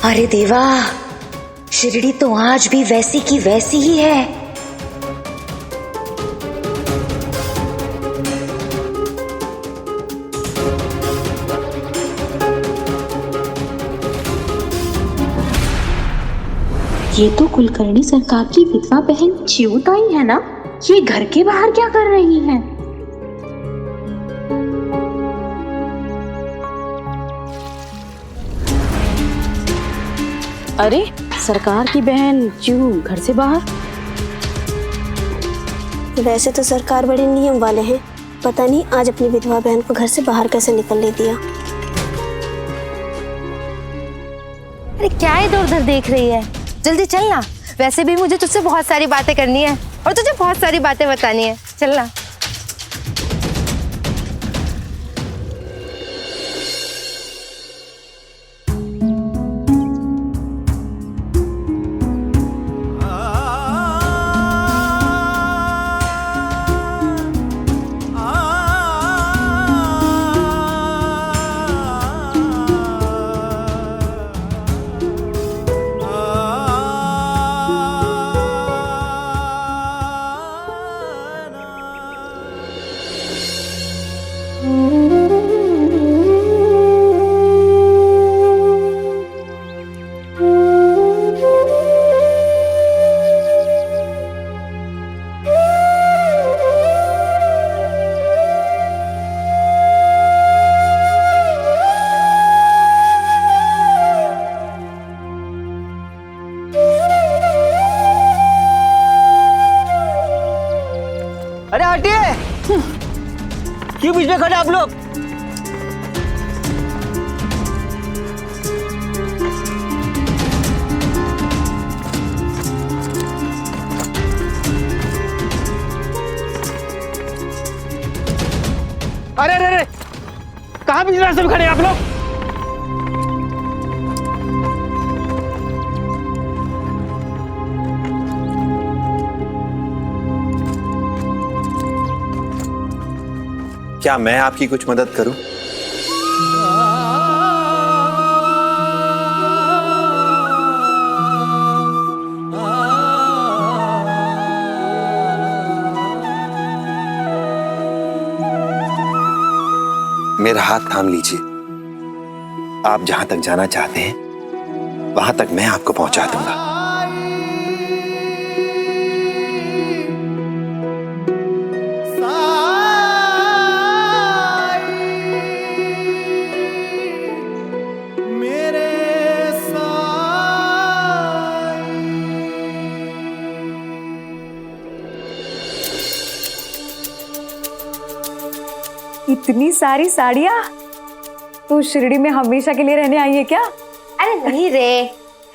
अरे देवा, शिरडी तो आज भी वैसी की वैसी ही है। ये तो कुलकर्णी सरकार की विधवा बहन चिऊताई है ना? ये घर के बाहर क्या कर रही हैं? अरे, सरकार की बहन क्यों घर से बाहर? वैसे तो सरकार बड़े नियम वाले हैं, पता नहीं आज अपनी विधवा बहन को घर से बाहर कैसे निकलने दिया। अरे क्या इधर उधर देख रही है? जल्दी चलना, वैसे भी मुझे तुझसे बहुत सारी बातें करनी है और तुझे बहुत सारी बातें बतानी है। चलना। अरे हटिए, क्यों बीच में खड़े आप लोग? अरे अरे अरे, कहाँ बीच रास्ते में खड़े हैं आप लोग? क्या मैं आपकी कुछ मदद करूं? मेरा हाथ थाम लीजिए। आप जहां तक जाना चाहते हैं वहां तक मैं आपको पहुंचा दूंगा। इतनी सारी साड़ियाँ? तू शिरडी में हमेशा के लिए रहने आई है क्या? अरे नहीं रे,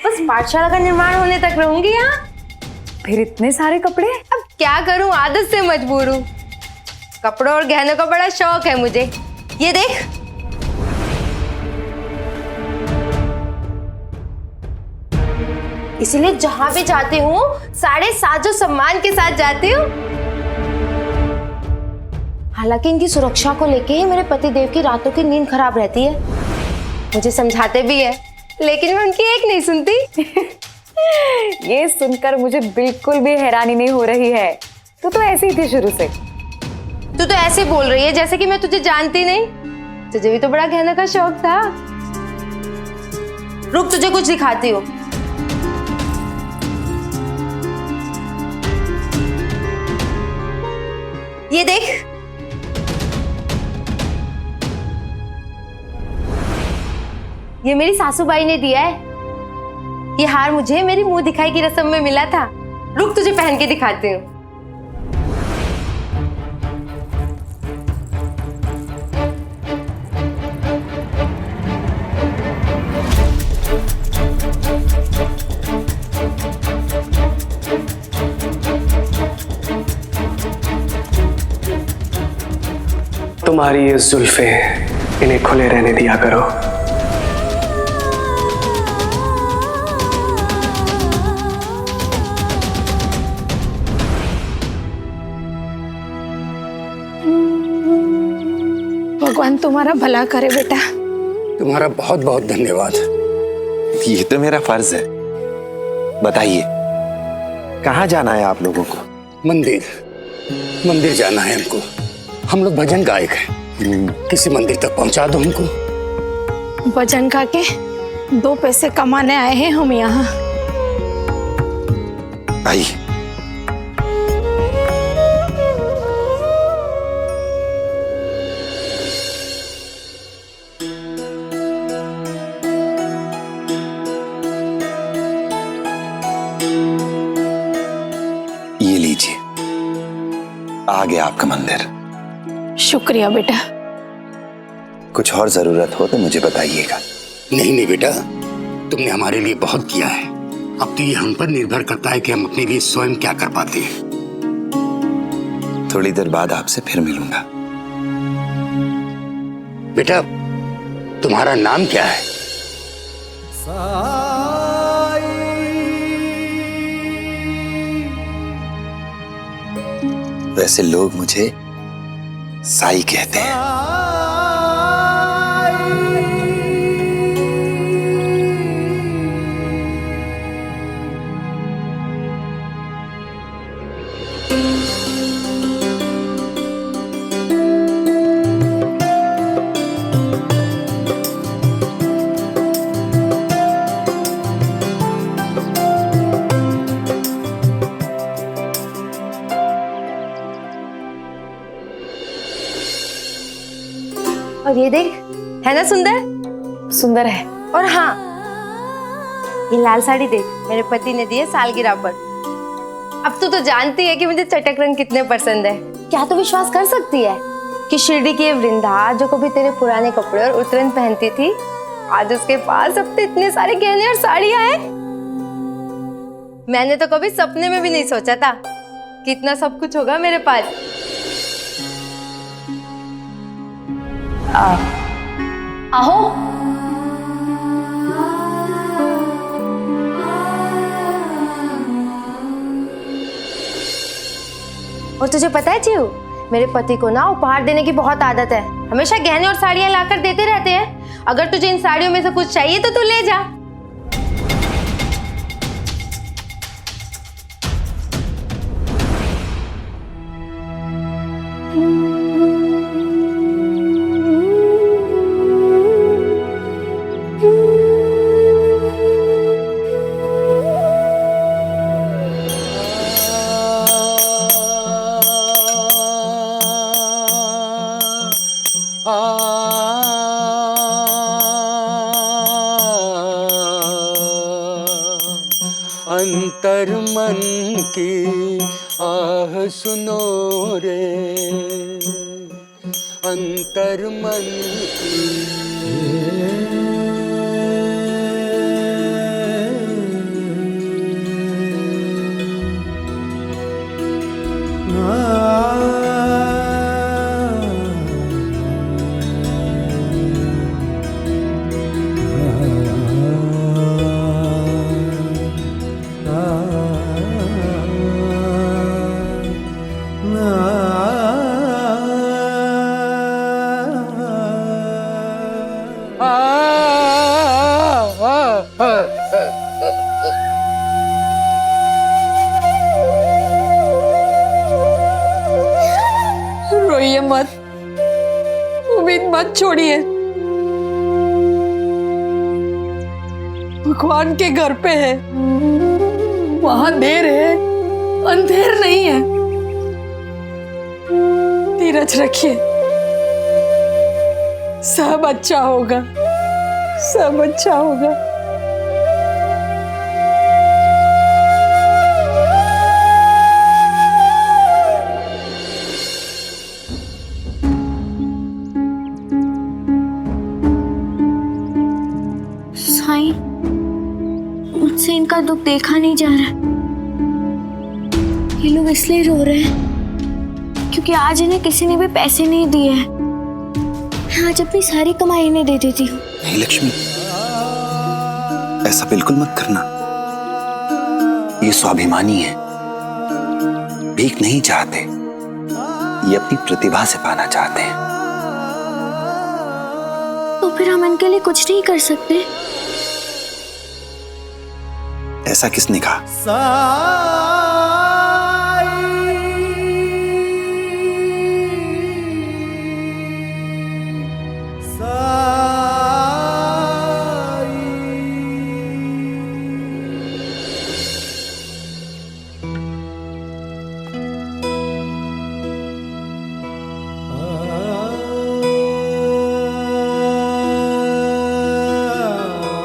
बस पाठशाला का निर्माण होने तक रहूंगी यहाँ। फिर इतने सारे कपड़े? अब क्या करूं, आदत से मजबूर हूँ। कपड़ों और गहनों का बड़ा शौक है मुझे। ये देख, इसलिए जहां भी जाती हूँ सारे साजो सम्मान के साथ जाती हूँ। हालांकि इनकी सुरक्षा को लेके ही मेरे पति देव की रातों की नींद खराब रहती है। मुझे समझाते भी है, लेकिन मैं उनकी एक नहीं सुनती। ये सुनकर मुझे बिल्कुल भी हैरानी नहीं हो रही है। तू तो ऐसी ही थी शुरू से। तू तो ऐसे बोल रही है जैसे कि मैं तुझे जानती नहीं। तुझे भी तो बड़ा गहना का शौक था। रुक, तुझे कुछ दिखाती हूँ। ये देख, ये मेरी सासूबाई ने दिया है। ये हार मुझे मेरी मुंह दिखाई की रस्म में मिला था। रुक, तुझे पहन के दिखाती हूँ। तुम्हारी ये जुल्फें, इन्हें खुले रहने दिया करो। भगवान तुम्हारा भला करे बेटा। तुम्हारा बहुत बहुत धन्यवाद। ये तो मेरा फर्ज है। बताइए, कहाँ जाना है आप लोगों को? मंदिर, मंदिर जाना है हमको। हम लोग भजन गायक हैं, किसी मंदिर तक पहुंचा दो हमको। भजन गा के 2 पैसे कमाने आए हैं हम यहाँ। आइए। ये लीजिए, आ गया आपका मंदिर। शुक्रिया बेटा। कुछ और जरूरत हो तो मुझे बताइएगा। नहीं नहीं बेटा, तुमने हमारे लिए बहुत किया है। अब तो ये हम पर निर्भर करता है कि हम अपने लिए स्वयं क्या कर पाते हैं। थोड़ी देर बाद आपसे फिर मिलूंगा। बेटा, तुम्हारा नाम क्या है? वैसे लोग मुझे साई कहते हैं। और ये देख, है ना सुंदर? सुंदर है। और हाँ, ये लाल साड़ी देख, मेरे पति ने दी है सालगिरह पर। अब तू तो जानती है कि मुझे चटक रंग कितने पसंद है। क्या तू विश्वास कर सकती है कि शिरडी की वृंदा जो कभी तेरे पुराने कपड़े और उतरन पहनती थी, आज उसके पास अब तो इतने सारे गहने और साड़ियां हैं। मैंने तो कभी सपने में भी नहीं सोचा था कि इतना सब कुछ होगा मेरे पास। आहो। और तुझे पता है चिऊ, मेरे पति को ना उपहार देने की बहुत आदत है, हमेशा गहने और साड़ियां लाकर देते रहते हैं। अगर तुझे इन साड़ियों में से कुछ चाहिए तो तू ले जा। अंतर मन की आह सुनो रे, अंतर मन रोइए मत, उम्मीद मत छोड़िए। भगवान के घर पे है, वहां देर है, अंधेर नहीं है। धीरज रखिए, सब अच्छा होगा, सब अच्छा होगा। साईं, मुझसे इनका दुख देखा नहीं जा रहा। ये लोग इसलिए रो रहे हैं क्योंकि आज इन्हें किसी ने भी पैसे नहीं दिए हैं। मैं आज अपनी सारी कमाई इन्हें दे देती हूँ। नहीं लक्ष्मी, ऐसा बिल्कुल मत करना। ये स्वाभिमानी है, भीख नहीं चाहते, ये अपनी प्रतिभा से पाना चाहते हैं। तो फिर हम इनके लिए कुछ नहीं कर सकते? ऐसा किसने कहा?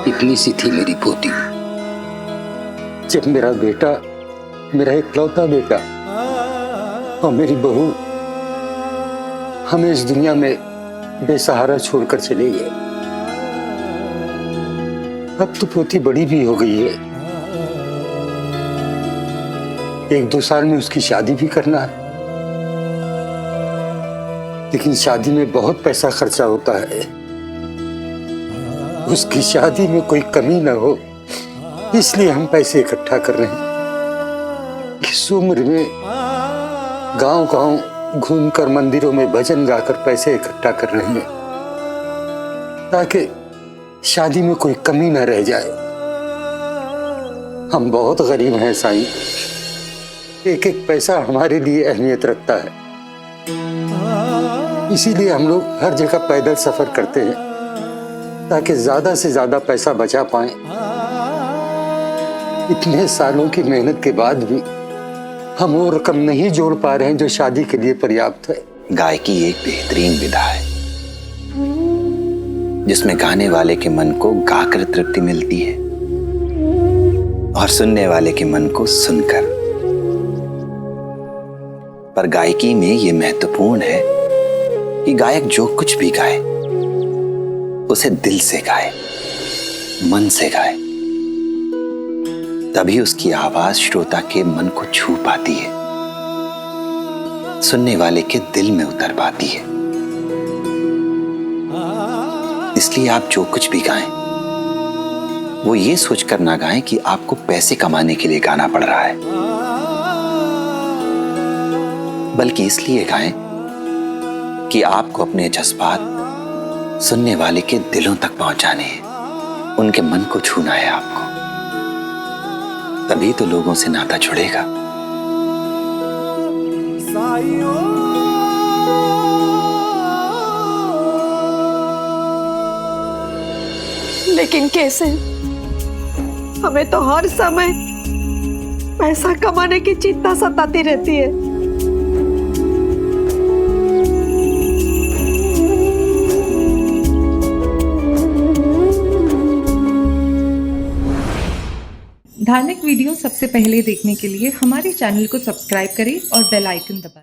इतनी सी थी मेरी पोती, जब मेरा बेटा, मेरा इकलौता बेटा और मेरी बहू हमें इस दुनिया में बेसहारा छोड़कर चले गए। अब तो पोती बड़ी भी हो गई है, 1-2 साल में उसकी शादी भी करना है। लेकिन शादी में बहुत पैसा खर्चा होता है, उसकी शादी में कोई कमी ना हो, इसलिए हम पैसे इकट्ठा कर रहे हैं। इस उम्र में गांव-गांव घूमकर मंदिरों में भजन गाकर पैसे इकट्ठा कर रहे हैं ताकि शादी में कोई कमी ना रह जाए। हम बहुत गरीब हैं साईं, एक एक पैसा हमारे लिए अहमियत रखता है। इसीलिए हम लोग हर जगह पैदल सफर करते हैं ताकि ज्यादा से ज्यादा पैसा बचा पाएं। इतने सालों की मेहनत के बाद भी हम वो रकम नहीं जोड़ पा रहे हैं जो शादी के लिए पर्याप्त है। गायकी एक बेहतरीन विधा है जिसमें गाने वाले के मन को गाकर तृप्ति मिलती है और सुनने वाले के मन को सुनकर। पर गायकी में यह महत्वपूर्ण है कि गायक जो कुछ भी गाए उसे दिल से गाए, मन से गाए, तभी उसकी आवाज श्रोता के मन को छू पाती है, सुनने वाले के दिल में उतर पाती है। इसलिए आप जो कुछ भी गाएं वो ये सोचकर ना गाएं कि आपको पैसे कमाने के लिए गाना पड़ रहा है, बल्कि इसलिए गाएं कि आपको अपने जज्बात सुनने वाले के दिलों तक पहुंचाने हैं, उनके मन को छूना है आपको। तभी तो लोगों से नाता जुड़ेगा। लेकिन कैसे? हमें तो हर समय पैसा कमाने की चिंता सताती रहती है। धार्मिक वीडियो सबसे पहले देखने के लिए हमारे चैनल को सब्सक्राइब करें और बेल आइकन दबाएं।